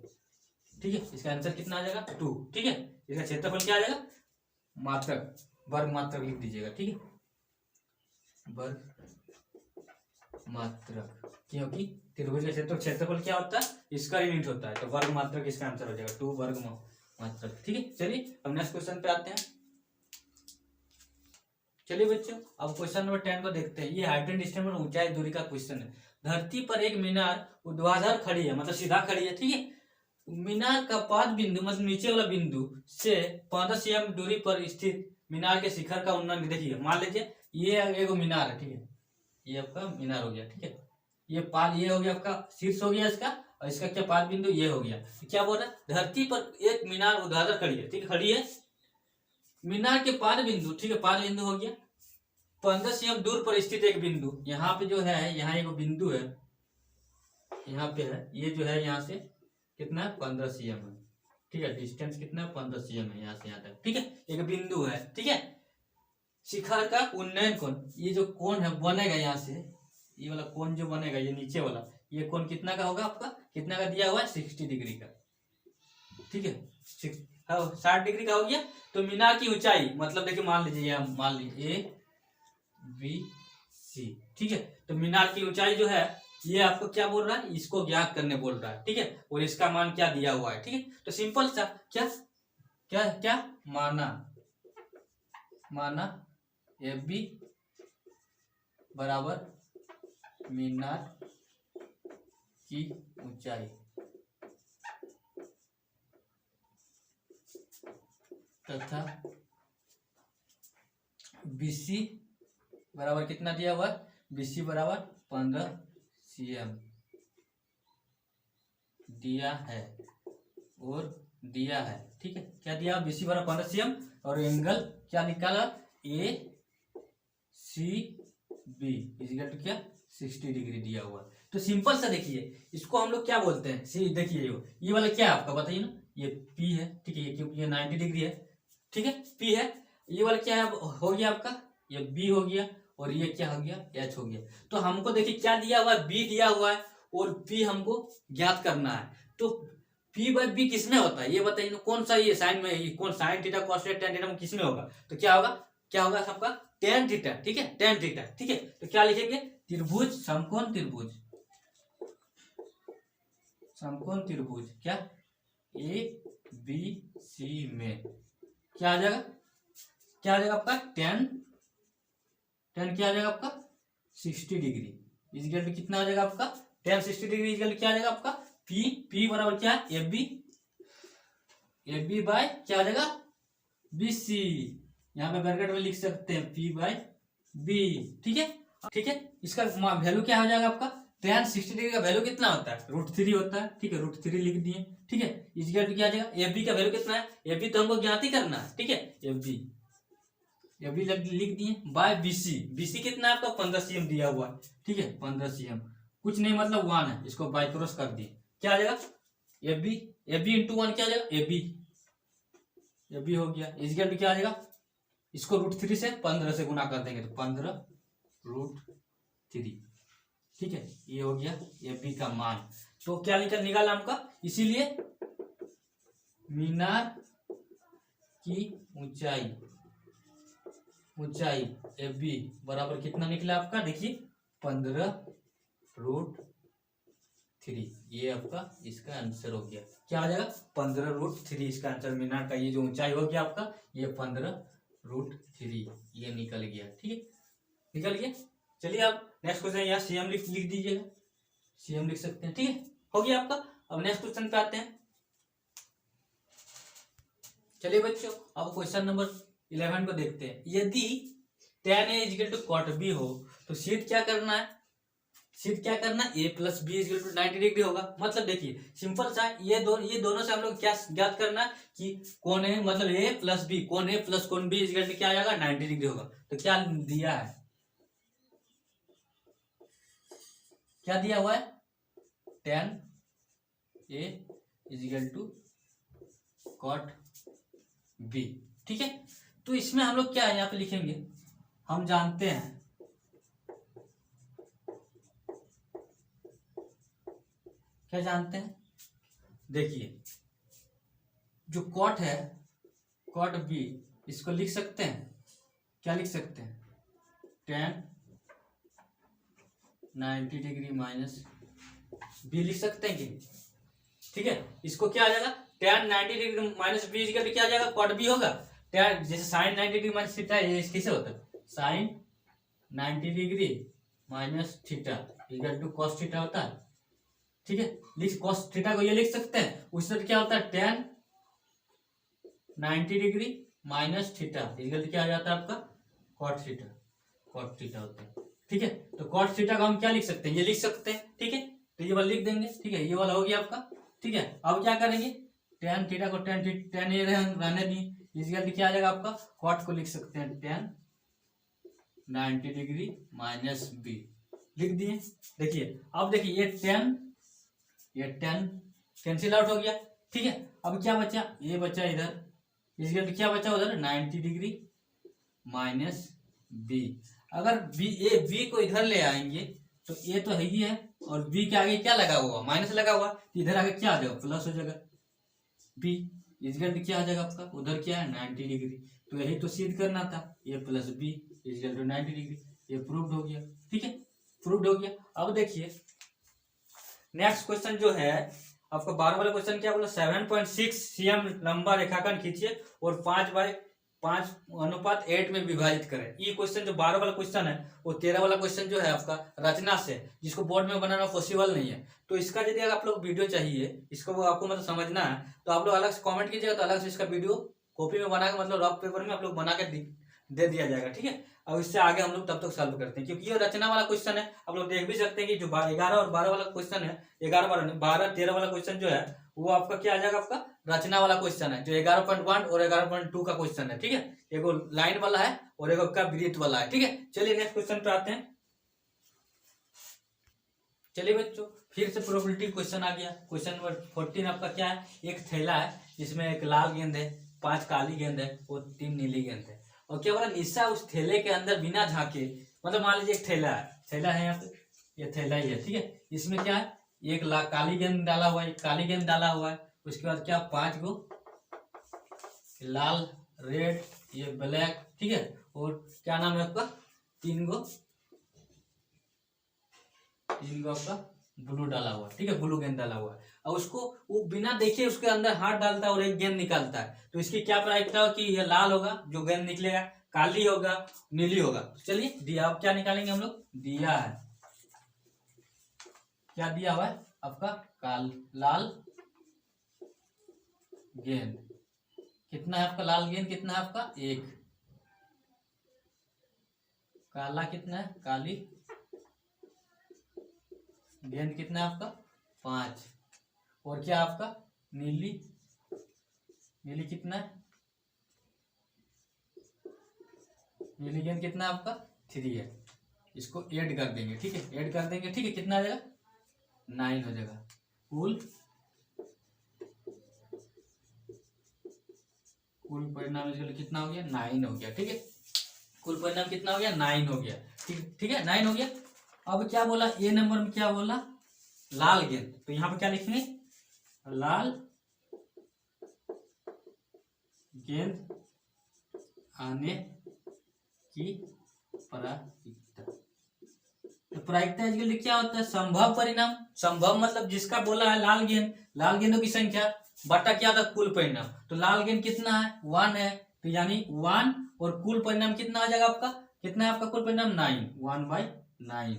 ठीक है, इसका आंसर कितना आ जाएगा 2। ठीक है, इसका क्षेत्रफल क्या आ जाएगा, मात्रक, वर्ग मात्रक लिख दीजिएगा। ठीक है, वर्ग मात्रक, क्योंकि त्रिभुज का क्षेत्रफल क्या होता है, इसका यूनिट होता है, तो वर्ग मात्रक इसका आंसर हो जाएगा 2 वर्ग मात्रक। ठीक है, चलिए अब नेक्स्ट क्वेश्चन पे आते हैं। चलिए बच्चों, अब क्वेश्चन नंबर 10 को देखते हैं। ये हाइट एंड डिस्टेंस और ऊंचाई दूरी का क्वेश्चन है। धरती पर एक मीनार ऊर्ध्वाधर खड़ी है, मतलब सीधा खड़ी है। ठीक है, मीनार का पाद बिंदु मतलब नीचे वाला बिंदु से 15 cm दूरी पर स्थित मीनार के शिखर का उन्नयन, देखिए मान लीजिए ये एक मीनार है। ठीक है, ये आपका मीनार हो गया। ठीक है, ये पाद, ये हो गया आपका शीर्ष हो गया इसका, और इसका क्या पाद बिंदु ये हो गया। तो क्या बोल रहा है, धरती पर एक मीनार ऊर्ध्वाधर खड़ी है। ठीक है, खड़ी है, मीनार के पाद बिंदु, ठीक है पाद बिंदु हो गया 15 cm दूर पर स्थित एक बिंदु, यहाँ पे जो है, यहाँ एक बिंदु है, यहाँ पे है, ये जो है यहाँ से कितना है 15 cm है। ठीक है, डिस्टेंस कितना है 15 cm है यहाँ से यहाँ तक। ठीक है, एक बिंदु है। ठीक है, शिखर का उन्नयन कोण, ये जो कोण है बनेगा यहाँ से, ये वाला कोण जो बनेगा, ये नीचे वाला, ये कोण कितना का होगा आपका, कितना का दिया हुआ है 60 डिग्री का। ठीक है, 60 डिग्री का हो गया। तो मीनार की ऊंचाई, मतलब देखिए मान लीजिए, मान लीजिए ABC। ठीक है, तो मीनार की ऊंचाई जो है, ये आपको क्या बोल रहा है, इसको ज्ञात करने बोल रहा है। ठीक है, और इसका मान क्या दिया हुआ है। ठीक है, तो सिंपल सा क्या क्या क्या माना AB बराबर मीनार की ऊंचाई तथा BC बराबर कितना दिया हुआ है, BC बराबर 15 cm दिया है और दिया है। ठीक है, क्या दिया, BC बराबर 15 cm, और एंगल क्या निकाला ACB इक्वल टू क्या 60 डिग्री दिया हुआ है। तो सिंपल सा देखिए, इसको हम लोग क्या बोलते हैं, सी देखिए ये वाला क्या है आपका बताइए ना, ये P है। ठीक है, ये क्योंकि ये 90 डिग्री है। ठीक है, P है, ये वाला क्या है हो गया आपका, ये B हो गया, और ये क्या हो गया H हो गया। तो हमको देखिए क्या दिया हुआ है, B दिया हुआ है, और P हमको ज्ञात करना है। तो P/B किसमें होता है ये बताइए ना, कौन सा ये साइन में, कौन sine theta cos theta tan theta में किसमें होगा, तो क्या होगा, क्या होगा सबका टेन थीटा। ठीक है, टेन थीटा। ठीक है, तो क्या लिखेंगे, त्रिभुज समकोण त्रिभुज, समकोण त्रिभुज क्या ABC में क्या आ जाएगा, क्या आ जाएगा आपका टेन क्या आ जाएगा आपका 60 डिग्री इक्वल टू कितना आ जाएगा आपका टेन 60 डिग्री इक्वल टू क्या आ जाएगा आपका P बराबर क्या AB बाय क्या आ जाएगा BC। यहाँ पे ब्रैकेट में लिख सकते हैं P बाई बी। ठीक है, ठीक है। इसका वैल्यू क्या हो जाएगा आपका, tan 60 डिग्री का वैल्यू कितना होता है, √3 होता है। ठीक है, √3 लिख दिए। ठीक है, इस क्या आ जाएगा, एफ बी का वैल्यू कितना है, एफ बी तो हमको ज्ञात ही करना है। ठीक है, एफ बी लिख दिए बाय बीसी। बीसी कितना है आपका 15 cm दिया हुआ है। ठीक है, 15 cm कुछ नहीं मतलब 1 है, इसको बाय क्रॉस कर दिए, क्या आ जाएगा एफ बी इंटू 1 क्या आ जाएगा एफ बी हो गया। इस क्या आ जाएगा, इसको √3 से 15 से गुना कर देंगे तो 15√3। ठीक है, ये हो गया एफ बी का मान। तो क्या निकाला हमका, इसीलिए मीनार की ऊंचाई एफ बी बराबर कितना निकला आपका, देखिए 15√3। ये आपका इसका आंसर हो गया, क्या आ जाएगा 15√3 इसका आंसर। मीनार का ये जो ऊंचाई हो गया आपका ये 15√3 ये निकल गया। ठीक है, निकल गया। चलिए आप नेक्स्ट क्वेश्चन यहाँ सीएम लिख दीजिएगा, सीएम लिख सकते हैं। ठीक है, हो गया आपका। अब नेक्स्ट क्वेश्चन पे आते हैं। चलिए बच्चों, अब क्वेश्चन नंबर 11 को देखते हैं। यदि tan A = cot B हो तो सीध क्या करना है, सीध क्या करना है, A + B = 90 डिग्री होगा। मतलब देखिए सिंपल सा, ये दोनों से हम लोग क्या ज्ञात करना है कि कौन है, मतलब A + B, कौन A + कौन B = क्या आएगा 90 डिग्री होगा। तो क्या दिया है, क्या दिया हुआ है, tan A = cot B। ठीक है, तो इसमें हम लोग क्या है यहाँ पे लिखेंगे, हम जानते हैं क्या जानते हैं, देखिए जो कॉट है कॉट बी, इसको लिख सकते हैं, क्या लिख सकते हैं, tan 90 डिग्री माइनस बी लिख सकते हैं कि। ठीक है, इसको क्या आ जाएगा, tan 90 डिग्री माइनस बी क्या आ जाएगा, कॉट बी होगा। tan जैसे sin 90 डिग्री माइनस थीटा, ये कैसे होता है, sin 90 degree minus theta = cos theta होता है। ठीक है, लिख cos थीटा को ये लिख सकते हैं। उस तरह क्या होता है, tan 90 डिग्री माइनस थीटा क्या आ जाता है आपका, cot थीटा होता है। ठीक है, तो cot थीटा का हम क्या लिख सकते हैं, ये लिख सकते हैं। ठीक है, तो ये वाला लिख देंगे। ठीक है, ये वाला हो गया आपका। ठीक है, अब क्या करेंगे, tan थीटा को tan ये रहने दी, इसका क्या आ जाएगा आपका, cot को लिख सकते हैं tan 90 डिग्री माइनस बी लिख दिए। देखिए अब देखिए ये tan कैंसिल आउट हो गया। ठीक है, अब क्या बचा, ये बचा इधर, इसका क्या बचा उधर 90 डिग्री माइनस बी। अगर बी को इधर ले आएंगे तो ए तो है ही है, और बी के आगे क्या लगा हुआ, माइनस लगा हुआ, तो इधर आगे क्या आ जाएगा, प्लस हो जाएगा बी। इसका क्या आ जाएगा आपका, उधर क्या है 90 डिग्री, तो यही तो सिद्ध करना था, ए + बी = 90 डिग्री। ये प्रूव्ड हो गया। ठीक है, प्रूव्ड हो गया। अब देखिए नेक्स्ट क्वेश्चन जो है आपका 12 वाला क्वेश्चन, क्या बोला, 7.6 cm लंबा रेखाखंड खींचिए और 5/5:8 में विभाजित करें। ये क्वेश्चन जो 12 वाला क्वेश्चन है, वो 13 वाला क्वेश्चन जो है आपका रचना से, जिसको बोर्ड में बनाना पॉसिबल नहीं है। तो इसका यदि आप लोग वीडियो चाहिए, इसको आपको मतलब समझना है, तो आप लोग अलग से कमेंट कीजिएगा, तो अलग से इसका वीडियो कॉपी में बना के, मतलब रफ पेपर में आप लोग बना के दे दिया जाएगा। ठीक है, अब इससे आगे हम लोग तब तक सॉल्व करते हैं, क्योंकि ये रचना वाला क्वेश्चन है। आप लोग देख भी सकते हैं कि जो 11 और 12 वाला क्वेश्चन है, 12 13 वाला क्वेश्चन जो है वो आपका क्या आ जाएगा, आपका रचना वाला क्वेश्चन है, जो 11.1 और 11.2 का क्वेश्चन है। ठीक है, एगो लाइन वाला है और एगो आपका वृत्त वाला है। ठीक है, चलिए नेक्स्ट क्वेश्चन पे आते हैं। चलिए बच्चों, फिर से प्रोबेबिलिटी क्वेश्चन आ गया। क्वेश्चन नंबर 14 आपका क्या है, एक थैला है जिसमें एक लाल गेंद है, 5 काली गेंद है और 3 नीली गेंद है। और क्या बोला, निशा उस थैले के अंदर बिना झांके, मतलब मान लीजिए एक थैला है यहाँ पे, ये थैला ही है। ठीक है, इसमें क्या है, एक काली गेंद डाला हुआ है, एक काली गेंद डाला हुआ है, उसके बाद क्या 5 गो लाल, रेड, ये ब्लैक। ठीक है, और क्या नाम है आपका, 3 गो आपका ब्लू डाला हुआ। ठीक है, ब्लू गेंद डाला हुआ है, और उसको वो बिना देखे उसके अंदर हाथ डालता है और एक गेंद निकालता है। तो इसकी क्या प्रायिकता हो कि ये लाल होगा जो गेंद निकलेगा, काली होगा, नीली होगा। चलिए दिया, अब क्या निकालेंगे हम लोग, दिया है, क्या दिया हुआ है आपका, लाल गेंद कितना है आपका, लाल गेंद कितना है आपका 1, काला कितना है, काली गेंद कितना है आपका 5, और क्या आपका नीली, नीली कितना है, नीली गेंद कितना है आपका 3 है। इसको ऐड कर देंगे, ठीक है, ऐड कर देंगे, ठीक है, कितना आ जाएगा 9 हो जाएगा। कुल परिणाम इसके लिए कितना हो गया 9 हो गया, ठीक है, कुल परिणाम कितना हो गया 9 हो गया, ठीक, ठीक है 9 हो गया। अब क्या बोला ए नंबर में, क्या बोला लाल गेंद, तो यहाँ पे क्या लिखेंगे लाल गेंद आने की प्रायिकता। तो प्रायिकता इसके लिए क्या होता है संभव परिणाम, संभव मतलब जिसका बोला है लाल गेंद, लाल गेंदों की संख्या बटा क्या था कुल परिणाम। तो लाल गेंद कितना है 1 है, तो यानी 1 और कुल परिणाम कितना आ जाएगा आपका, कितना है आपका कुल परिणाम 9, 1/9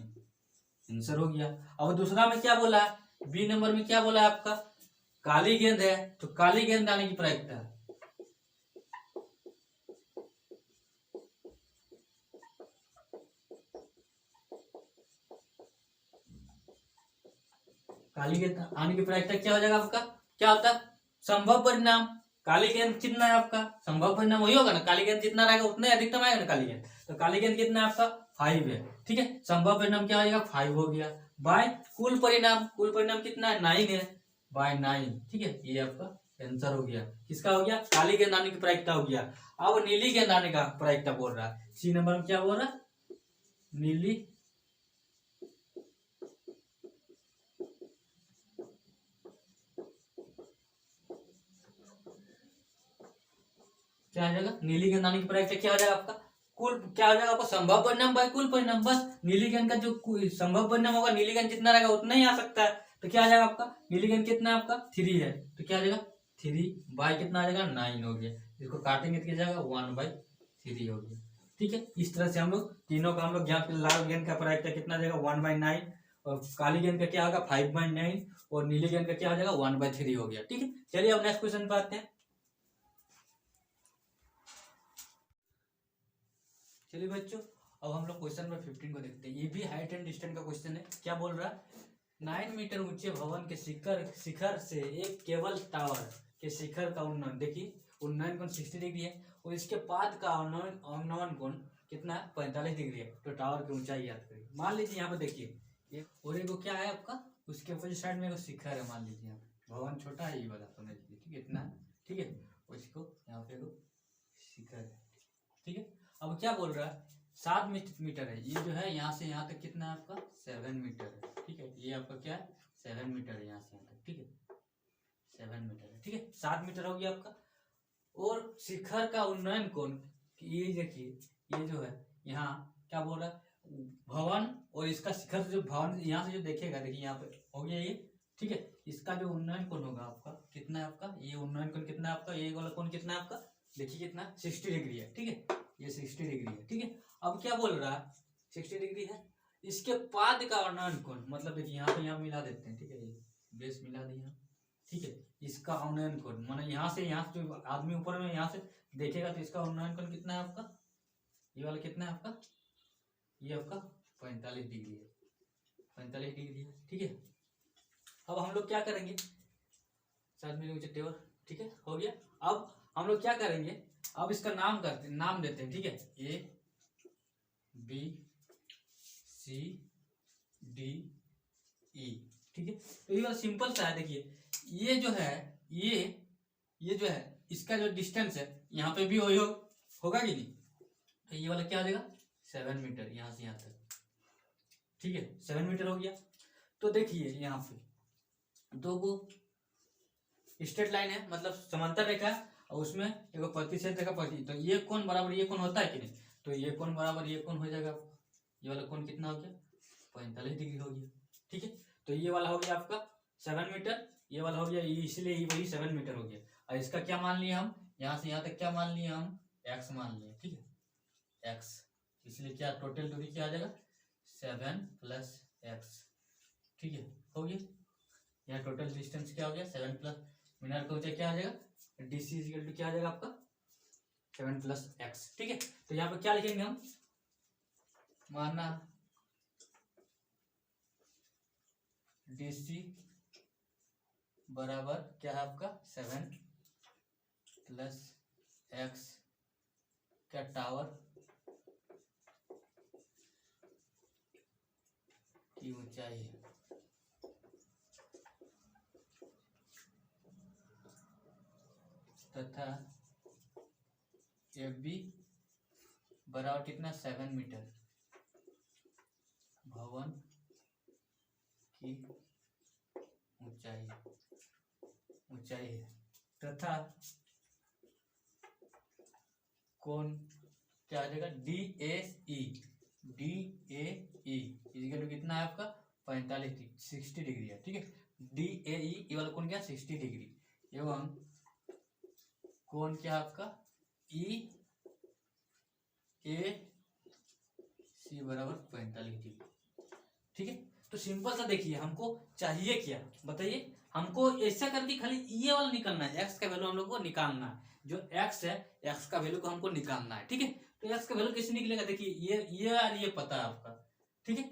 आंसर हो गया। अब दूसरा में क्या बोला है, बी नंबर में क्या बोला है आपका काली गेंद है, तो काली गेंद आने की प्रायिकता, काली गेंद आने की प्रायिकता क्या हो जाएगा आपका, क्या होता है संभव परिणाम। काली गेंद कितना है आपका, संभव परिणाम वही होगा ना, काली गेंद जितना रहेगा उतना ही अधिकतम आएगा ना काली गेंद, तो काली गेंद कितना है आपका 5 है, ठीक है, संभव परिणाम क्या हो जाएगा 5 हो गया, बाय कुल परिणाम, कुल परिणाम कितना है 9 है, बाय 9, ठीक है, ये आपका आंसर हो गया। किसका हो गया काली गेंद आने की प्रायिकता हो गया। अब नीली गेंद आने का प्रायिकता बोल रहा है, सी नंबर में क्या बोल रहा है नीली क्या आ जाएगा, नीली गेंद आने की प्रायिकता क्या हो जाएगा आपका कुल, क्या हो जाएगा आपका संभव परिणाम बाय कुल परिणाम, बस नीली गेंद का जो संभव परिणाम होगा नीली गेंद जितना रहेगा उतना ही आ सकता है, तो क्या आ जाएगा आपका नीली गेंद कितना है आपका 3 है, तो क्या आ जाएगा 3 बाय कितना आ जाएगा 9 हो गया, इसको काटेंगे तो क्या जाएगा 1/3 हो गया, ठीक है। इस तरह से हम लोग तीनों का हम लोग ज्ञात, लाल गेंद का प्रायिकता कितना जाएगा 1/9, और काली गेंद का क्या होगा 5/9, और नीली गेंद का क्या हो जाएगा 1/3 हो गया, ठीक है। चलिए अब नेक्स्ट क्वेश्चन पे आते हैं। चलिए बच्चों अब हम लोग क्वेश्चन नंबर 15 को देखते हैं। ये भी हाइट एंड डिस्टेंस का क्वेश्चन है। क्या बोल रहा है 9 मीटर ऊंचे भवन के शिखर से एक केबल टावर के शिखर का उन्नयन, देखिए उन्नयन कोण 60 डिग्री है, और इसके पाद का उन्नयन कोण कितना है 45 डिग्री है, तो टावर की ऊंचाई याद करिए। मान लीजिए यहाँ पे देखिए ये और एक क्या है आपका उसके अपोजिट साइड में एक शिखर है, मान लीजिए यहाँ पे भवन छोटा है ये वाला समझ लीजिए, ठीक है इतना है, ठीक है, उसको यहाँ पे शिखर है, ठीक है। अब क्या बोल रहा है 7 मीटर है, ये जो है यहाँ से यहाँ तक कितना है आपका 7 मीटर है, ठीक है, ये आपका क्या है 7 मीटर है यहाँ से यहाँ तक, ठीक है 7 मीटर है, ठीक है 7 मीटर हो गया आपका। और शिखर का उन्नयन कोण, ये देखिए ये जो है यहाँ क्या बोल रहा है भवन और इसका शिखर से जो भवन यहाँ से जो देखेगा, देखिए यहाँ पे हो गया ये, ठीक है, इसका जो उन्नयन कोण होगा आपका कितना है आपका, ये उन्नयन कोण कितना है आपका, ये वाला कोण कितना है आपका, देखिए कितना 60 डिग्री है, ठीक है, ये 60 डिग्री है, ठीक है। अब क्या बोल रहा है 60 डिग्री है, इसके पाद का उन्नयन कोण, मतलब देखिए यहाँ पे यहाँ मिला देते हैं, ठीक है, ये बेस मिला दिया, ठीक है, इसका उन्नयन कोण माने यहाँ से जो आदमी ऊपर में यहाँ से देखेगा तो इसका उन्नयन कोण कितना है आपका, ये वाला कितना है आपका, ये आपका 45 डिग्री है, 45 डिग्री है, ठीक है। अब हम लोग क्या करेंगे शायद मेरे ऊंचे टेबल, ठीक है हो गया। अब हम लोग क्या करेंगे, अब इसका नाम देते हैं, ठीक है, A B C D E, ठीक है। तो ये सिंपल सा है, देखिए ये जो है ये जो है इसका जो डिस्टेंस है यहाँ पे भी वही होगा कि नहीं, तो ये वाला क्या हो जाएगा 7 मीटर यहाँ से यहाँ तक, ठीक है 7 मीटर हो गया। तो देखिए यहाँ पे दो गो स्ट्रेट लाइन है, मतलब समांतर रेखा है, और उसमें एक प्रतिच्छेद रेखा प्रति, तो ये कोण बराबर ये कोण होता है कि नहीं, तो ये कोण बराबर ये कोण हो जाएगा, ये वाला कोण कितना हो गया 45 डिग्री हो गया, ठीक है। तो ये वाला हो गया आपका 7 मीटर, ये वाला हो गया इसलिए वही 7 मीटर हो गया, और इसका क्या मान लिया हम यहाँ से यहाँ तक क्या मान लिया हम x मान लिया, ठीक है x, इसलिए क्या टोटल दूरी क्या आ जाएगा 7 + x, ठीक है हो गया। यहाँ टोटल डिस्टेंस क्या हो गया 7 प्लस मीटर को क्या आ जाएगा डीसी क्या आ जाएगा आपका 7 + x, ठीक है। तो यहाँ पे क्या लिखेंगे हम माना DC बराबर क्या है आपका 7 प्लस x का टावर की ऊंचाई है तथा FB बराबर कितना 7 मीटर भवन की ऊंचाई है तथा कोण क्या आ जाएगा DAE इजिकल टू कितना है आपका 60 डिग्री है। ठीक है, DAE ये वाला कोण क्या 60 डिग्री एवं कोण क्या आपका EAC बराबर 45 डिग्री। ठीक है, तो सिंपल सा देखिए हमको चाहिए क्या बताइए। हमको ऐसा करके खाली ये वाला निकालना है, एक्स का वैल्यू हम लोग को निकालना है। जो एक्स है एक्स का वैल्यू को हमको निकालना है। ठीक है, तो एक्स का वैल्यू कैसे निकलेगा देखिए ये और ये पता है आपका। ठीक है,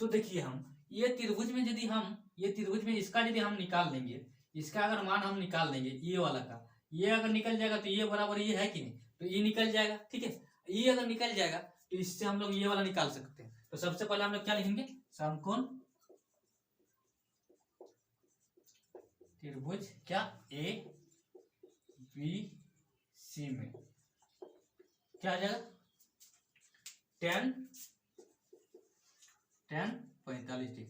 तो देखिए हम ये त्रिभुज में यदि हम ये त्रिभुज में इसका यदि हम निकाल लेंगे, इसका अगर मान हम निकाल लेंगे ये वाला का, ये अगर निकल जाएगा तो ये बराबर ये है कि नहीं, तो ये निकल जाएगा। ठीक है, ये अगर निकल जाएगा तो इससे हम लोग ये वाला निकाल सकते हैं। तो सबसे पहले हम लोग क्या लिखेंगे, समकोण त्रिभुज क्या ABC में क्या आ जाएगा 10 45 डिग्री।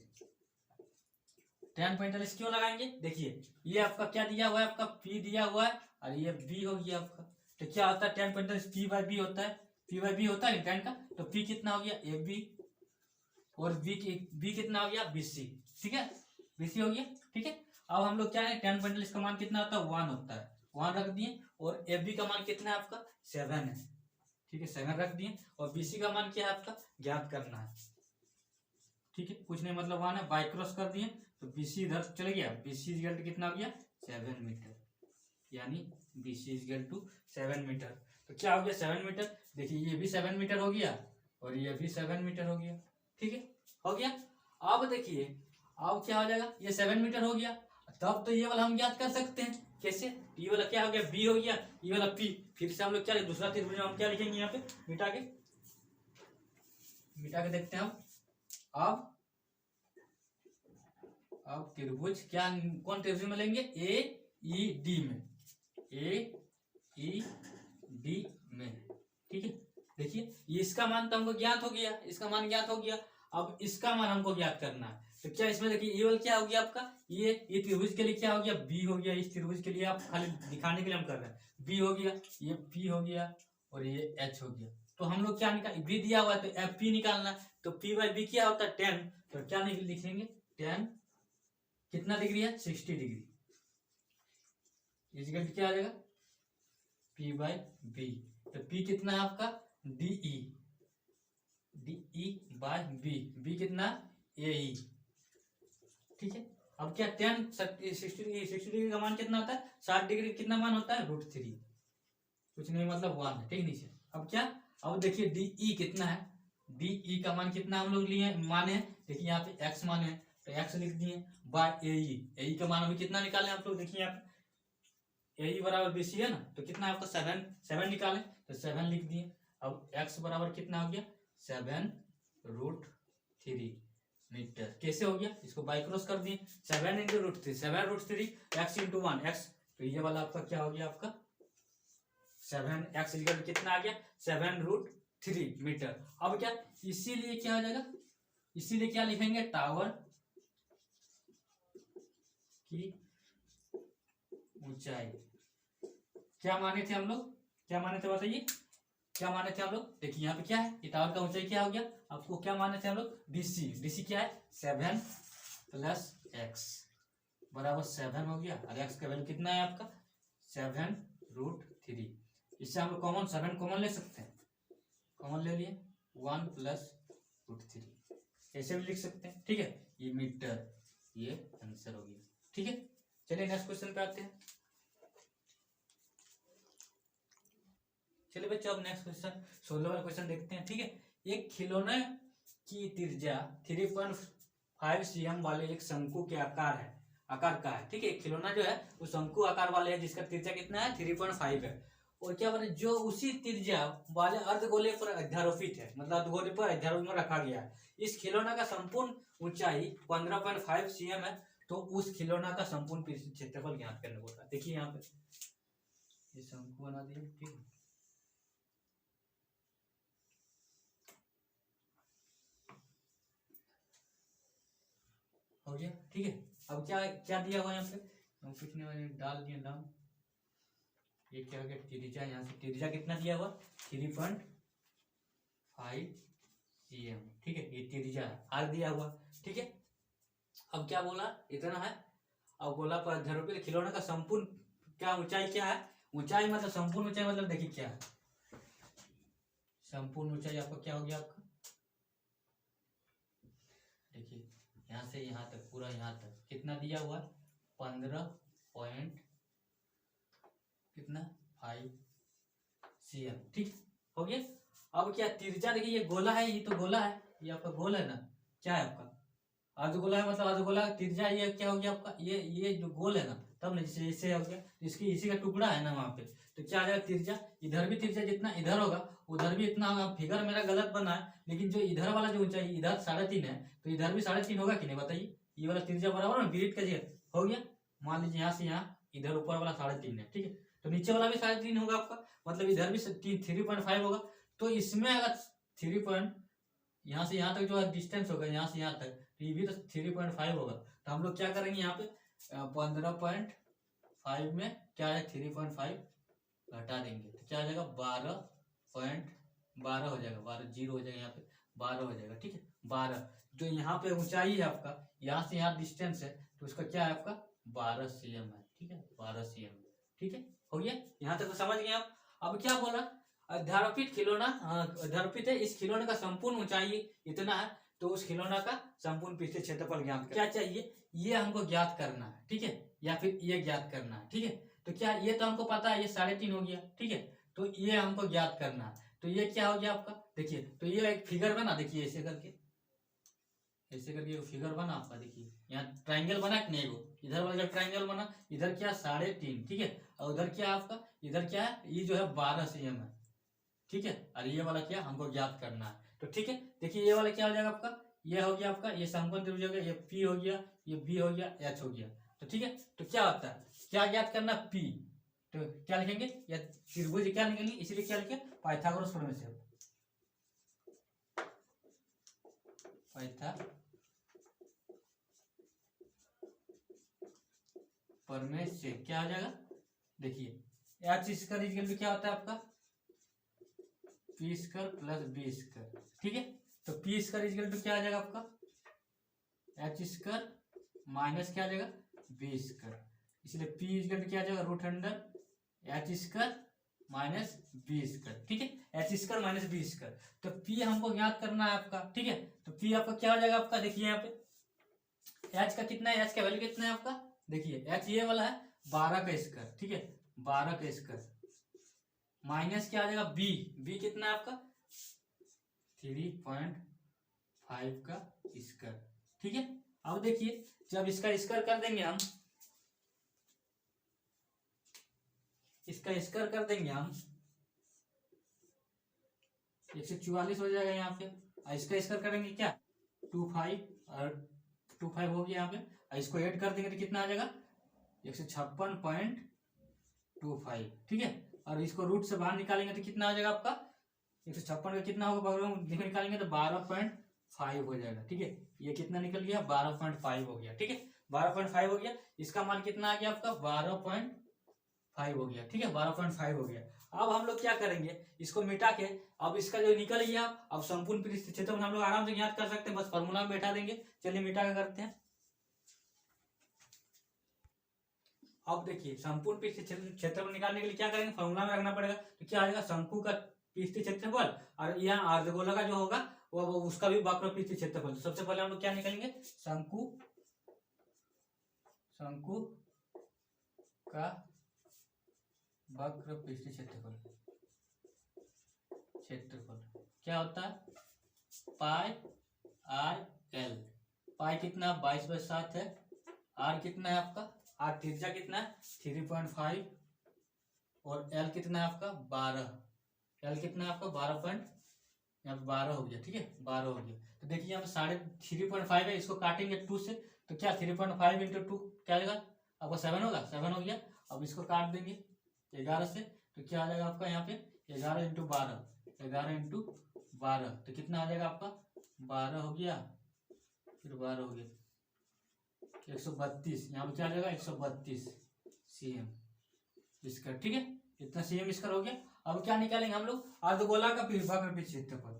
10 45 क्यों लगाएंगे, देखिए ये आपका क्या दिया हुआ है, आपका P दिया हुआ है और ये B हो गया आपका। तो क्या होता है 10 45 P/B होता है, P/B होता है 10 का। तो P कितना हो गया AB और B कितना हो गया BC। ठीक है, BC हो गया। ठीक है, अब हम लोग क्या है 10 45 का मान कितना होता है 1 होता है, 1 रख दिए। और AB का मान कितना है आपका 7 है। ठीक है, 7 रख दिए और BC का मान क्या है आपका ज्ञात करना है। ठीक है, कुछ नहीं मतलब 1 है, बाई क्रॉस कर दिए तो BC इधर चले गया। BC इक्वल टू कितना हो गया 7 मीटर, यानी BC इक्वल टू 7 मीटर। तो क्या हो गया 7 मीटर, देखिए ये भी 7 मीटर हो गया और ये भी 7 मीटर हो गया। ठीक है, हो गया। अब देखिए अब क्या हो जाएगा, ये 7 मीटर हो गया, तब तो ये वाला हम ज्ञात कर सकते हैं। कैसे, ये वाला क्या हो गया B हो गया, ये वाला P। फिर से हम लोग क्या दूसरा त्रिभुज हम क्या लिखेंगे यहाँ पे मिटा के देखते हैं हम। अब त्रिभुज क्या कौन त्रिभुज में लेंगे AED में, AED में। ठीक है, देखिए ये इसका मान तो हमको ज्ञात हो गया, इसका मान ज्ञात हो गया। अब इसका मान हमको ज्ञात करना है। तो क्या इसमें देखिए ये वाला क्या हो गया आपका, ये त्रिभुज के लिए क्या हो गया B हो गया। इस त्रिभुज के लिए आप खाली दिखाने के लिए हम कर रहे हैं, B हो गया, ये P हो गया और ये H हो गया। तो हम लोग क्या निकाल, B दिया हुआ है तो FP निकालना। तो P/B क्या होता है 10, तो क्या लिखेंगे 10 कितना डिग्री है 60 डिग्री इजिकल क्या आ जाएगा P/B। तो P कितना है आपका DE/B, B कितना AE। ठीक है, अब क्या 60 डिग्री का मान कितना होता है 60 डिग्री कितना मान होता है √3, कुछ नहीं मतलब 1 है। ठीक नीचे अब क्या, अब देखिए DE कितना है, DE का मान कितना हम लोग लिए माने, देखिए यहाँ पे x माने तो x लिख दिए बाय AE का मान अभी कितना निकाले आप लोग, देखिए यहाँ पे AE बराबर BC है ना, तो कितना आपका 7 निकाले तो 7 लिख दिए। अब x बराबर कितना हो गया 7√3 मीटर। कैसे हो गया, इसको बाई क्रॉस कर दिए 7 × √3, 7√3 x × 1 x, तो ये वाला आपका क्या हो गया आपका 7x इक्वल कितना आ गया 7√3 मीटर। अब क्या इसीलिए क्या हो जाएगा, इसीलिए क्या लिखेंगे टावर की ऊंचाई। क्या माने थे हम लोग, क्या माने थे बताइए, क्या माने थे हम लोग, देखिए यहाँ पे क्या है, ये टावर का ऊंचाई क्या हो गया आपको, क्या माने थे हम लोग BC क्या है 7 + x बराबर 7 हो गया और x का वैल्यू कितना है आपका 7√3। इससे हम लोग कॉमन 7 कॉमन ले सकते हैं, कॉमन ले लिए 1 + √3 ऐसे भी लिख सकते हैं। ठीक है, ये मीटर, ये आंसर हो गया। ठीक है, चलिए नेक्स्ट क्वेश्चन पे आते हैं। चलिए बच्चों अब नेक्स्ट क्वेश्चन 16वां क्वेश्चन देखते हैं। ठीक है, एक खिलौने की त्रिज्या 3.5 cm वाले एक शंकु के आकार का है, ठीक है। खिलौना जो है वो शंकु आकार वाले है जिसका त्रिज्या कितना है 3.5 है। और क्या बने जो उसी त्रिज्या वाले अर्धगोले पर अध्यारोपित है, मतलब अर्धगोले पर अध्यारोप में रखा गया है। इस खिलौना का संपूर्ण ऊंचाई 15.5 cm है। तो उस खिलौना का संपूर्ण पृष्ठ क्षेत्रफल ज्ञात करने को। देखिए यहाँ पे ये शंकु बना दिए, ठीक है। हो गया, ठीक है। अब क्या क्या दिया हुआ है यहाँ पे, हम कुछ नहीं डाल दिए नाम। ये क्या हो गया त्रिज्या, यहाँ से त्रिज्या कितना दिया हुआ 3.5 cm, ठीक है। ये त्रिज्या आर दिया हुआ, ठीक है। अब क्या बोला इतना है। अब बोला पर अध्यारोपित खिलौने का संपूर्ण क्या ऊंचाई क्या है, ऊंचाई मतलब संपूर्ण ऊंचाई मतलब देखिए क्या है, संपूर्ण ऊंचाई आपका क्या हो गया आपका, देखिए यहाँ से यहाँ तक पूरा यहाँ तक कितना दिया हुआ 15 पॉइंट कितना 5 cm, ठीक हो गया। अब क्या त्रिज्या देखिए ये गोला है, ये तो गोला है, ये आपका गोल है ना, क्या है आपका अर्धगोला है, मतलब अर्धगोला त्रिज्या ये क्या हो गया आपका ये जो गोल है ना, तब ना जैसे इससे हो गया इसकी इसी का टुकड़ा है ना वहाँ पे, तो क्या आ जाएगा त्रिज्या, इधर भी त्रिज्या जितना इधर होगा उधर भी इतना होगा। फिगर मेरा गलत बना है, लेकिन जो इधर वाला जो ऊंचाई इधर 3.5 है तो इधर भी 3.5 होगा कि नहीं बताइए। ये वाला त्रिज्या बराबर ना ब्रिट का जगह हो गया, मान लीजिए यहाँ से यहाँ इधर ऊपर वाला 3.5 है, ठीक है। तो नीचे वाला भी 3.5 होगा आपका, मतलब इधर भी 3.5 होगा। तो इसमें अगर 3 यहाँ से यहाँ तक जो है डिस्टेंस होगा यहाँ से यहाँ तक, तो ये भी तो 3.5 होगा। तो हम लोग क्या करेंगे यहाँ पे 15.5 में क्या है 3.5 घटा देंगे तो क्या आ जाएगा 12.12 हो जाएगा, 12 जीरो हो जाएगा, यहाँ पे 12 हो जाएगा, ठीक है। 12 जो यहाँ पे ऊंचाई है आपका यहाँ से यहाँ डिस्टेंस है तो उसका क्या है आपका 12 cm है, ठीक है 12 cm, ठीक है। हो गया यहाँ तक तो समझ गए आप। अब क्या बोला अध्यारोपित खिलौना, अध्यारोपित है इस खिलौने का संपूर्ण ऊंचाई इतना है, तो उस खिलौना का संपूर्ण पृष्ठीय क्षेत्रफल ज्ञात क्या चाहिए, ये हमको ज्ञात करना है, ठीक है, या फिर ये ज्ञात करना है, ठीक है। तो क्या ये तो हमको पता है ये 3.5 हो गया, ठीक है। तो ये हमको ज्ञात करना है, तो ये क्या हो गया आपका देखिए, तो ये एक फिगर बना, देखिए ऐसे करके फिगर बना आपका, देखिए यहाँ ट्राइंगल बना कि नहीं, वो इधर वाला ट्राइंगल बना, इधर क्या 3.5, ठीक है, और उधर क्या आपका इधर क्या है ये जो है 12 cm है, ठीक है। और ये वाला क्या हमको ज्ञात करना है, तो ठीक है। देखिए ये वाला क्या हो जाएगा आपका, ये हो गया आपका ये संपूर्ण त्रिभुज हो गया, ये पी हो गया, ये बी हो गया, एच हो गया, तो ठीक है। तो क्या होता है क्या ज्ञात करना पी, तो क्या लिखेंगे या त्रिभुज क्या लिखेंगे, इसलिए क्या लिखे पाइथागोरस प्रमेय से, प्रमेय से क्या आ जाएगा, देखिए एच स्क्वायर इक्वल टू क्या होता है आपका P square plus B square, ठीक है। तो पी स्क्वायर इक्वल टू क्या आ जाएगा आपका एच स्क्वायर माइनस क्या आ जाएगा बी स्क्वायर, इसलिए पी इक्वल टू क्या आ जाएगा root under H square minus B square, ठीक है, H square minus B square. तो पी हमको ज्ञात करना है आपका, ठीक है। तो पी आपका क्या हो जाएगा आपका, देखिए यहाँ पे एच का कितना है, एच का वैल्यू कितना है आपका, देखिए एच ये वाला है 12 का स्क्वायर, ठीक है 12 का स्क्वायर माइनस क्या आ जाएगा बी, बी कितना है आपका 3.5 का स्क्वायर, ठीक है। अब देखिए जब इसका स्क्वायर कर देंगे हम, इसका स्क्वायर कर देंगे हम 144 हो जाएगा यहाँ पे, और इसका स्क्वायर करेंगे क्या 25 और 25 हो गया यहाँ पे, और इसको ऐड कर देंगे तो कितना आ जाएगा 156.25, ठीक है। और इसको रूट से बाहर निकालेंगे तो कितना आ जाएगा आपका 156 का कितना होगा बगल में निकालेंगे तो 12.5 हो जाएगा, ठीक है। ये कितना निकल गया 12.5 हो गया, ठीक है 12.5 हो गया, इसका मान कितना आ गया आपका 12.5 हो गया, ठीक है 12.5 हो गया। अब हम लोग क्या करेंगे इसको मिटा के, अब इसका जो निकल गया अब संपूर्ण पृष्ठ क्षेत्रफल हम लोग आराम से ज्ञात कर सकते हैं, बस फॉर्मूला में बैठा देंगे। चलिए मिटा के करते हैं। अब देखिए संपूर्ण पृष्ठ क्षेत्रफल निकालने के लिए क्या करेंगे फॉर्मूला में रखना पड़ेगा, तो क्या आएगा शंकु का पृष्ठ क्षेत्रफल और यहाँ अर्धगोला का जो होगा वो उसका भी वक्र पृष्ठ क्षेत्रफल। तो सबसे पहले हम लोग क्या निकालेंगे शंकु का वक्र पृष्ठ क्षेत्रफल क्या होता है पाई आर एल। पाई कितना 22/7 है। आर कितना है आपका, आर त्रिज्या कितना है 3.5 और एल कितना है आपका 12। एल कितना है आपका 12 यहाँ पे 12 हो गया, ठीक है 12 हो गया। तो देखिए यहाँ पे 3.5 है, इसको काटेंगे 2 से तो क्या 3.5 इंटू 2 क्या आएगा आपका 7 होगा, 7 हो गया। अब इसको काट देंगे 11 से तो क्या आ जाएगा आपका यहाँ पे 11 इंटू 12, 11 इंटू 12 तो कितना आ जाएगा आपका 12 हो गया, फिर 12 हो गया 132। यहाँ पे क्या आ जाएगा 132 सीएम स्क्वायर, ठीक है इतना सीएम स्क्वायर हो गया। अब क्या निकालेंगे हम लोग, अर्धगोला का वक्रपीठ क्षेत्रफल।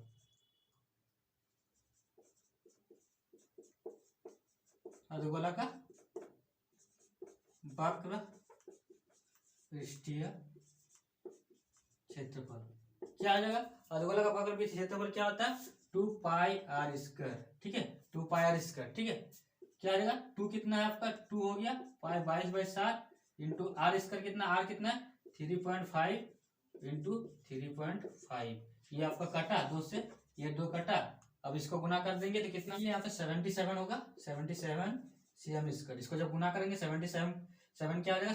अर्धगोला का वक्र पृष्ठीय क्षेत्रफल क्या आ जाएगा, अर्धगोला का वक्रपीठ क्षेत्रफल क्या होता है 2πr², ठीक है 2πr², ठीक है क्या आ जाएगा 2 कितना है आपका 2 हो गया, पाई 22/7 इंटू r² कितना, r कितना है 3.5 इंटू 3.5। ये आपका कटा 2 से, ये 2 कटा। अब इसको गुना कर देंगे तो कितना, ये यहाँ पे 77 होगा, 77 cm²। इसको जब गुना करेंगे 7 क्या आ जाएगा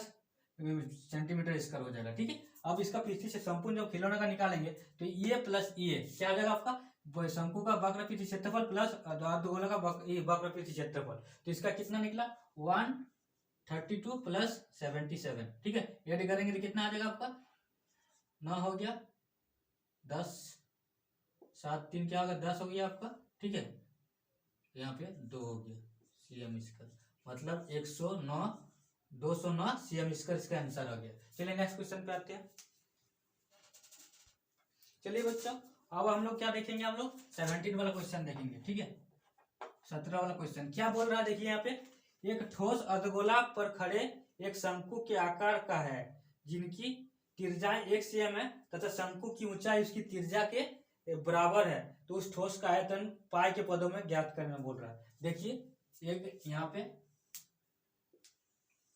सेंटीमीटर² हो जाएगा, ठीक है। अब इसका पृष्ठ से संपूर्ण जब खिलौने का निकालेंगे तो ये प्लस ये क्या आ जाएगा आपका शंकु का वक्रपीठ क्षेत्रफल प्लस अर्धगोला का वक्रपीठ क्षेत्रफल। तो इसका कितना निकला 132 प्लस 77, ठीक है ऐड करेंगे तो कितना आ जाएगा आपका 9 हो गया, 10 7 3 क्या होगा 10 हो गया आपका, ठीक है यहाँ पे 2 हो गया cm², मतलब 109 209 cm² इसका आंसर हो गया। चलिए नेक्स्ट क्वेश्चन पे आते हैं। चलिए बच्चों अब हम लोग क्या देखेंगे, हम लोग 17 वाला क्वेश्चन देखेंगे, ठीक है 17 वाला क्वेश्चन क्या बोल रहा है देखिए यहाँ पे, एक ठोस अर्धगोला पर खड़े एक शंकु के आकार का है जिनकी त्रिज्या 1 cm है तथा शंकु की ऊंचाई उसकी त्रिज्या के बराबर है, तो उस ठोस का आयतन पाई के पदों में ज्ञात करना बोल रहा है। देखिए एक यहाँ पे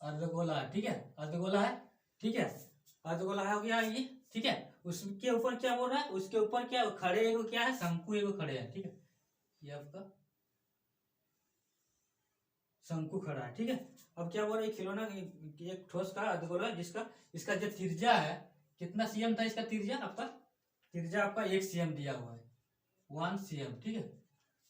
अर्धगोला है, ठीक है अर्धगोला है, ठीक है अर्धगोला है हो गया ये, ठीक है उसके ऊपर क्या बोल रहा है, उसके ऊपर क्या खड़े एगो क्या है शंकु एगो खड़े हैं, ठीक है ये आपका शंकु खड़ा है, ठीक है। अब क्या बोल रहा है खिलौना एक ठोस का अर्धगोला जिसका इसका जो त्रिज्या है कितना सीएम था, इसका त्रिज्या आपका 1 cm दिया हुआ है 1 cm, ठीक है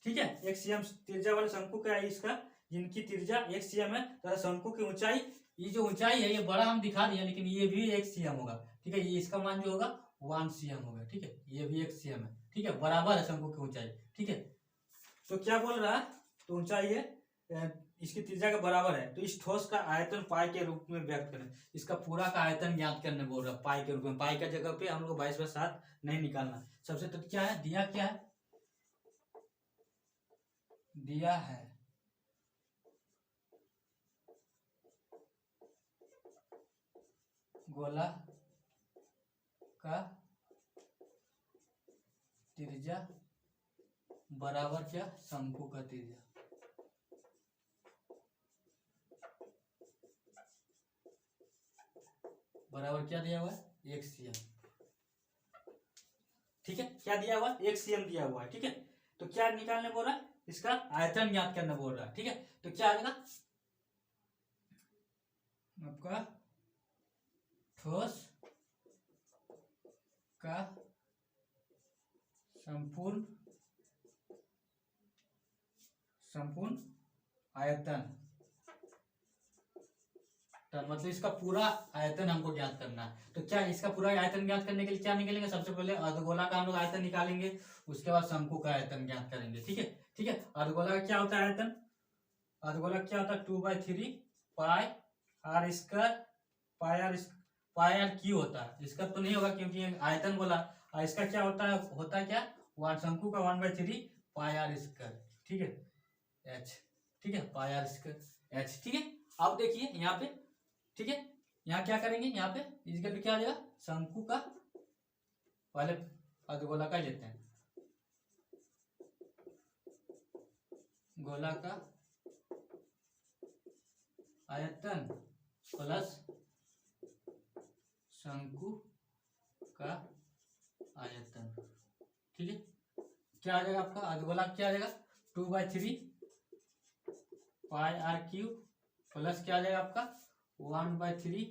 ठीक है 1 cm त्रिज्या वाले शंकु का है इसका, जिनकी त्रिज्या 1 cm है तथा शंकु की ऊंचाई, ये जो ऊंचाई है ये बड़ा हम दिखा दिया लेकिन ये भी 1 cm होगा, ठीक है ये इसका मान जो होगा 1 cm होगा, ठीक है ये भी 1 cm है, ठीक है बराबर है शंकु की ऊंचाई, ठीक है। तो क्या बोल रहा है, तो ऊंचाई है इसकी त्रिज्या के बराबर है, तो इस ठोस का आयतन पाई के रूप में व्यक्त करें, इसका पूरा का आयतन ज्ञात करने बोल रहा है पाई के रूप में। पाई का जगह पे हम लोग 22/7 नहीं निकालना, सबसे तो क्या है दिया, क्या है दिया है गोला का त्रिज्या बराबर क्या शंकु का त्रिज्या, बराबर क्या दिया हुआ है 1 cm, ठीक है क्या दिया हुआ 1 cm दिया हुआ है, ठीक है। तो क्या निकालने बोल रहा है, इसका आयतन ज्ञात करना बोल रहा है, ठीक है। तो क्या आएगा आपका ठोस का संपूर्ण आयतन, तो मतलब इसका पूरा आयतन हमको ज्ञात करना है। तो क्या इसका पूरा आयतन ज्ञात करने के लिए क्या निकालेंगे, सबसे पहले अर्धगोला का हम लोग आयतन निकालेंगे, उसके बाद शंकु का आयतन ज्ञात करेंगे, ठीक है ठीक है। अर्धगोला का क्या होता है आयतन, अर्धगोला क्या होता है 2/3 पाई r² पाई r क्यू होता है, इसका तो नहीं होगा क्योंकि आयतन बोला, और इसका क्या होता है क्या शंकु का 1/3 पाई r², ठीक है h, ठीक है पाई r² h, ठीक है। अब देखिए यहाँ पे, ठीक है यहाँ क्या करेंगे, यहाँ पे इसके पे क्या आ जाएगा शंकु का, पहले अर्धगोला का लेते हैं, गोला का आयतन प्लस शंकु का आयतन, ठीक है क्या आ जाएगा आपका अर्धगोला क्या आ जाएगा 2/3 पाई आर क्यूब प्लस क्या आ जाएगा आपका 1/3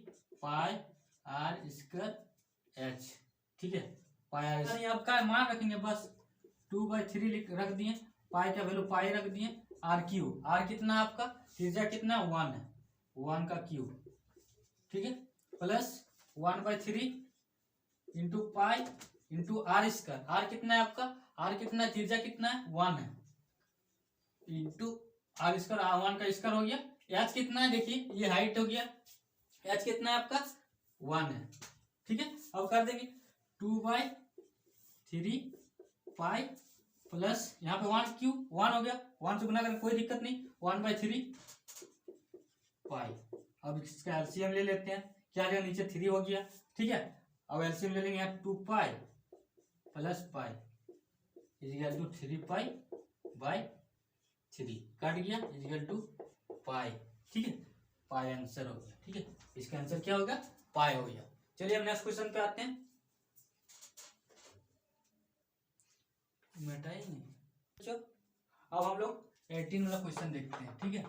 पाई आर स्क्वायर एच। ठीक है, पाई आर आपका मान रखेंगे बस 2/3 रख दिए, पाई का वैल्यू पाई रख दिए, आर क्यूब, आर कितना आपका त्रिज्या कितना 1 है, 1 का क्यूब। ठीक है, plus 1/3 into pi into R square, R कितना है आपका, आर कितना है त्रिज्या कितना है 1 है, इंटू आर स्क्वायर, आर 1 का स्क्वायर हो गया। एच कितना है देखिए, ये हाइट हो गया, एच कितना है आपका 1 है। ठीक है, अब कर देंगे 2/3 पाई प्लस यहाँ पे 1 क्यूब 1 हो गया, 1 से गुना करके कोई दिक्कत नहीं, 1/3 पाई। अब इसका एलसीएम ले लेते हैं, क्या आ जाएगा नीचे 3 हो गया। ठीक है, अब एलसीएम ले लेंगे यहाँ 2 pi plus pi equal to 3 pi by 3 cut गया इजिकल टू पाई। ठीक है, पाई आंसर हो गया। ठीक है, इसका आंसर क्या होगा, पाई हो गया। चलिए हम नेक्स्ट क्वेश्चन पे आते हैं। अब हम लोग 18 वाला क्वेश्चन देखते हैं। ठीक है,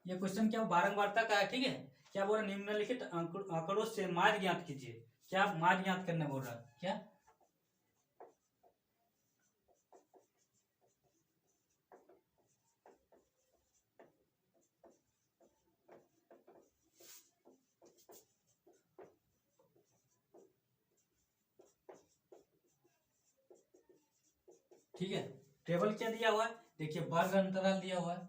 ये क्वेश्चन क्या बारंबारता का है। ठीक है, क्या बोल रहा है, निम्नलिखित आंकड़ों से माध्य ज्ञात कीजिए। क्या माध्य ज्ञात करने बोल रहा है, क्या ठीक है, टेबल क्या दिया हुआ है देखिए, वर्ग अंतराल दिया हुआ है,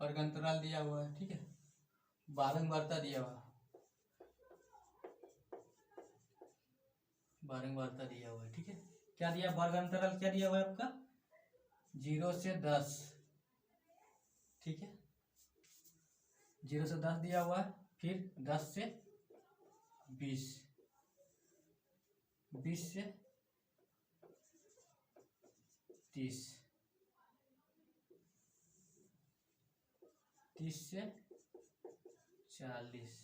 वर्ग अंतराल दिया हुआ है। ठीक है, बारंबारता दिया हुआ है, बारंबारता दिया हुआ है। ठीक है, क्या दिया, वर्ग अंतराल क्या दिया हुआ है आपका 0 से 10। ठीक है, 0 से 10 दिया हुआ है, फिर 10 से 20, 20 से 30, 30 से 40,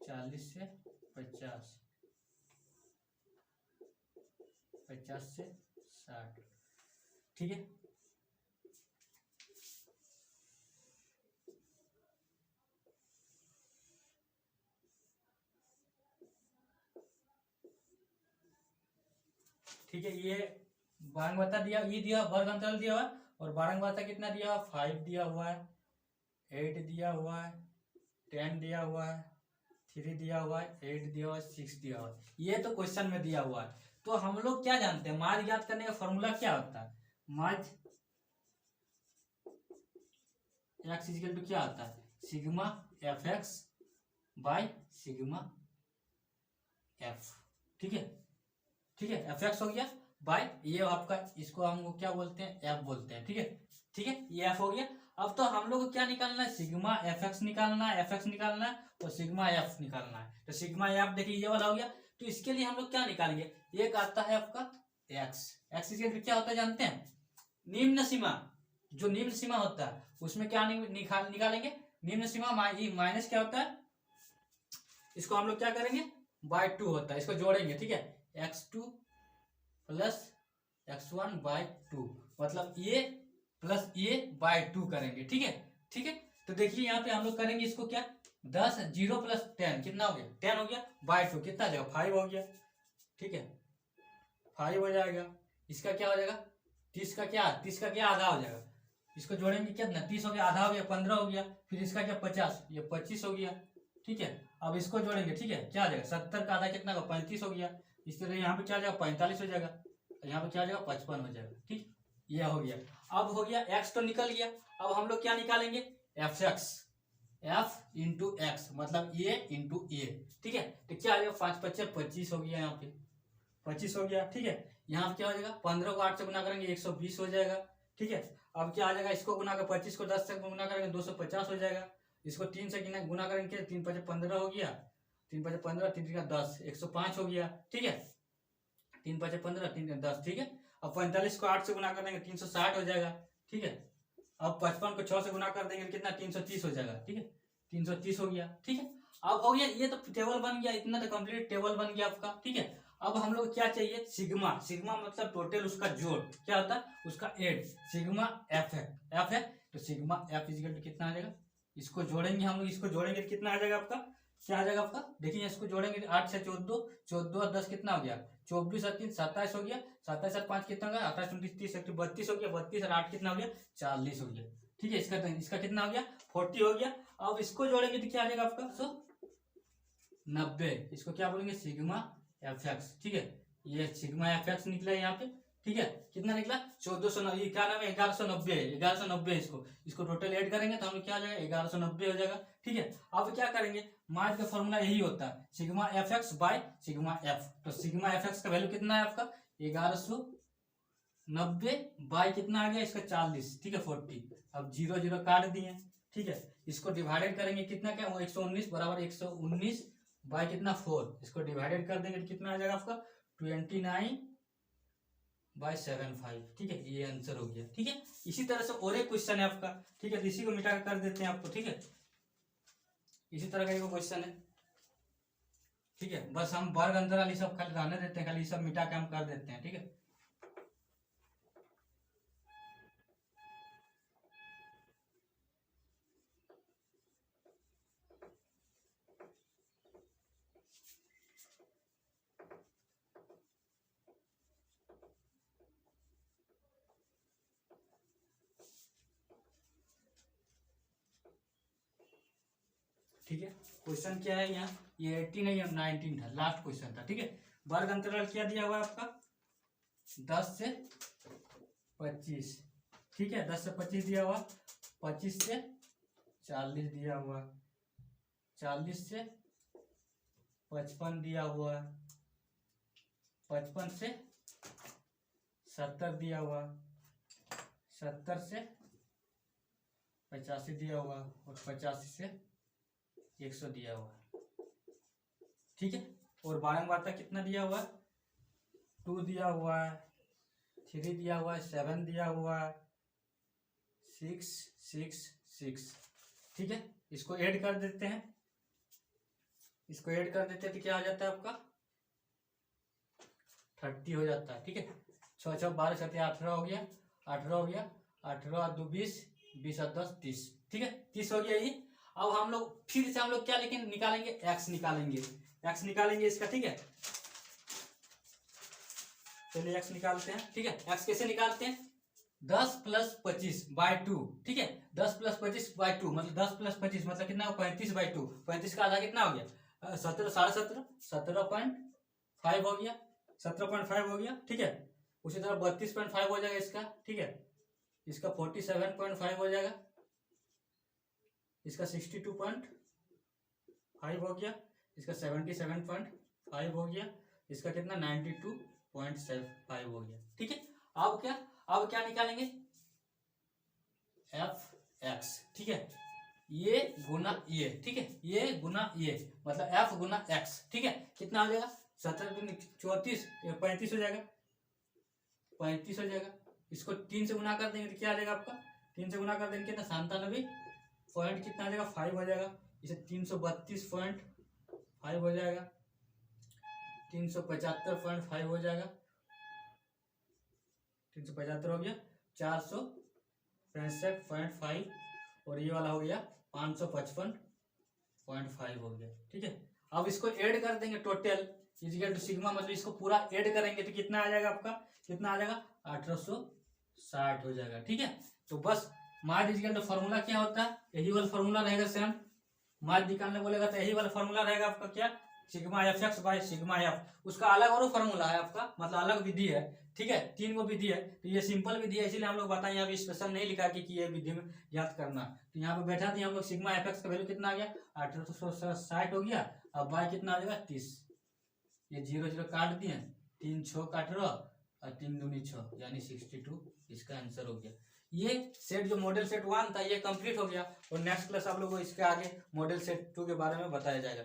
40 से 50, 50 से 60। ठीक है, ठीक है, ये बारंबारता दिया, ये दिया वर्ग अंतराल दिया हुआ है, और बारंबारता कितना दिया हुआ 5 दिया हुआ है, 8 दिया हुआ है, 10 दिया हुआ है, 3 दिया हुआ है, 8 दिया हुआ है, 6 दिया हुआ है। ये तो क्वेश्चन में दिया हुआ है। तो हम लोग क्या जानते हैं, माध्य ज्ञात करने का फॉर्मूला क्या होता है, माध्य एक्स इक्वल टू क्या होता है, sigma F x by sigma F. ठीक है, ठीक है, एफ एक्स हो गया बाय ये आपका, इसको हम क्या बोलते हैं, एफ बोलते हैं। ठीक है, ठीक है, ये एफ हो गया। अब तो हम लोग को क्या निकालना है, सिग्मा एफ एक्स निकालना है, एफ एक्स निकालना है, और सिग्मा एफ निकालना है। तो सिग्मा एफ देखिए ये वाला हो गया, तो इसके लिए हम लोग क्या निकालेंगे, एक आता है आपका एक्स, एक्स इसके क्या होता है जानते हैं, निम्न सीमा, जो निम्न सीमा होता है उसमें क्या निकालेंगे, निम्न सीमा माइनस क्या होता है, इसको हम लोग क्या करेंगे बाय 2 होता है, इसको जोड़ेंगे। ठीक है, x2 प्लस x1 बाय 2, मतलब ये प्लस ये बाय 2 करेंगे। ठीक है, ठीक है, तो देखिए यहाँ पे हम लोग करेंगे इसको क्या, 10 0 प्लस 10 कितना हो गया, 10 हो गया, बाय 2 कितना आ जाएगा 5 हो गया। ठीक है, 5 हो जाएगा, इसका क्या हो जाएगा 30 का क्या, 30 का क्या आधा हो जाएगा, इसको जोड़ेंगे कितना 30 हो गया, आधा हो गया 15 हो गया, फिर इसका क्या 50, ये 25 हो गया। ठीक है, अब इसको जोड़ेंगे, ठीक है, क्या आ जाएगा 70 का आधा कितना होगा 35 हो gया, इस तरह यहाँ पे क्या आ जाएगा 45 हो जाएगा, यहाँ पे क्या आ जाएगा 55 हो जाएगा। ठीक, ये हो गया। अब हो गया एक्स तो निकल गया, अब हम लोग क्या निकालेंगे F x, F into x मतलब ए इंटू ए। ठीक है, तो क्या आ जाएगा 5 5 25 हो गया, यहाँ पे 25 हो गया। ठीक है, यहाँ पे क्या हो जाएगा 15 को 8 से गुना करेंगे 120 हो जाएगा। ठीक है, अब क्या आ जाएगा, इसको गुना कर 25 को 10 से गुना करेंगे 250 हो जाएगा, इसको 3 से गुना करेंगे 3 5 15 हो गया, 3 5 15 3 3 10 105 हो गया। ठीक है, 3 5 15 3 3 10। ठीक है, अब 45 को 8 से गुना कर देंगे 360 हो जाएगा। ठीक है, अब 55 को 6 से गुना कर देंगे कितना 330 हो जाएगा। ठीक है, 330 हो गया। ठीक है, अब हो गया, ये तो टेबल बन गया, इतना तो कंप्लीट टेबल बन गया आपका। ठीक है, अब हम लोग क्या चाहिए, सिग्मा। सिग्मा मतलब टोटल उसका जोड़ क्या होता है, उसका एड, सिग्मा एफ है, एफ है तो सिग्मा एफ इजिकल टू कितना आ जाएगा, इसको जोड़ेंगे हम लोग, इसको जोड़ेंगे तो कितना आ जाएगा आपका, क्या आ जाएगा आपका, देखिए इसको जोड़ेंगे 8 से 14, 14 और 10 कितना हो गया, 24 और 3 27 हो गया, 27 और 5 कितना हो गया, 28 29 30 32 हो गया, 32 और 8 कितना हो गया, 40 हो गया। ठीक है, इसका कितना हो गया, 40 हो गया। अब इसको जोड़ेंगे तो क्या आ जाएगा आपका, 90, इसको क्या बोलेंगे, सिग्मा एफ एक्स। ठीक है, ये सिग्मा एफ एक्स निकला यहाँ पे। ठीक है, कितना निकला, 1490, ये क्या नाम है, 1190 है, 1190 इसको टोटल ऐड करेंगे तो हम क्या आ जाएगा, 1190 हो जाएगा। ठीक है, अब क्या करेंगे, मास का फॉर्मूला यही होता है, sigma F x by sigma F. तो सिग्मा एफ एक्स का वैल्यू कितना है आपका, 1190 बाय कितना आ गया इसका 40। ठीक है, 40। अब 0 0 काट दिए। ठीक है, इसको डिवाइडेड करेंगे कितना, क्या 119 बराबर 119 बाय कितना 4, इसको डिवाइडेड कर देंगे तो कितना आ जाएगा आपका 29/75। ठीक है, ये आंसर हो गया। ठीक है, इसी तरह से और एक क्वेश्चन है आपका। ठीक है, तो इसी को मिटा कर देते हैं आपको। ठीक है, इसी तरह का एक क्वेश्चन है। ठीक है, बस हम वर्ग अंतराल ये सब खाली रहने देते हैं, खाली ये सब मिटा के हम कर देते हैं। ठीक है, ठीक है, क्वेश्चन क्या है यहाँ, ये 18 है, 19 था, लास्ट क्वेश्चन था। ठीक है, वर्ग अंतराल क्या दिया हुआ है आपका, 10 से 25। ठीक है, 10 से 25 दिया हुआ, 25 से 40 दिया हुआ, 40 से 55 दिया हुआ, 55 से 70 दिया हुआ, 70 से 85 दिया हुआ और 85 से 100 दिया हुआ। ठीक है, और बारंबारता कितना दिया हुआ है, 2 दिया हुआ है, 3 दिया हुआ है, 7 दिया हुआ है, 6 6 6। ठीक है, इसको ऐड कर देते हैं, इसको ऐड कर देते हैं तो क्या आ जाता है आपका 30 हो जाता है। ठीक है, 6 6 12 7 18 हो गया, 18 हो गया, 18 और 2 20, 20 और 10 30। ठीक है, 30 हो गया ये। अब हम लोग फिर से हम लोग क्या लेकिन निकालेंगे, एक्स निकालेंगे, एक्स निकालेंगे इसका। ठीक है, चलिए एक्स निकालते हैं। ठीक है, एक्स कैसे निकालते हैं, 10 + 25/2। ठीक है, 10 + 25/2 मतलब 10 + 25 मतलब कितना, 35/2। 35 का आधा कितना हो गया, 17 17.5 17.5 हो गया, 17.5 हो गया। ठीक है, उसी तरह 32.5 हो जाएगा इसका। ठीक है, इसका 47.5 हो जाएगा, इसका 62.5 हो गया, इसका 77.5 हो गया, इसका कितना 92.5 हो गया। ठीक है, अब क्या निकालेंगे, एफ एक्स। ठीक है, ये गुना ये। ठीक है, ये गुना ये मतलब एफ गुना एक्स। ठीक है, कितना हो जाएगा, 17 × 34 35 हो जाएगा, 35 हो जाएगा। इसको 3 से गुना कर देंगे तो क्या आ जाएगा आपका, 3 से गुना कर देंगे कितना 97 पॉइंट कितना आ जाएगा 5 हो जाएगा, इसे 332.5 हो जाएगा, 375.5 हो जाएगा, 375 हो गया, 465.5 और ये वाला हो गया 555.5 हो गया। ठीक है, अब इसको ऐड कर देंगे टोटल इजिकल टू सिग्मा, मतलब इसको पूरा ऐड करेंगे तो कितना आ जाएगा आपका, कितना आ जाएगा 1860 हो जाएगा। ठीक है, तो बस मास इजिकल टू फॉर्मूला क्या होता है, यही वाला फॉर्मूला रहेगा सेम। मास निकालने बोलेगा तो यही वाला फॉर्मूला रहेगा आपका, क्या sigma F x by sigma F. उसका अलग और फॉर्मूला है आपका, मतलब अलग विधि है। ठीक है, 3 गो विधि है, तो ये सिंपल विधि है, इसीलिए हम लोग बताएं, यहाँ पे स्पेशल नहीं लिखा कि ये विधि में याद करना। तो यहाँ पे बैठा दिया हम लोग, सिग्मा एफ एक्स का वैल्यू कितना आ गया 1860 हो गया। अब बाय कितना आ जाएगा 30, ये 0 0 काट दिए, 3 6 काट रहा और 3 दूनी 6 यानी 62, इसका आंसर हो गया। ये सेट जो मॉडल सेट 1 था ये कंप्लीट हो गया, और नेक्स्ट क्लास आप लोगों को इसके आगे मॉडल सेट 2 के बारे में बताया जाएगा।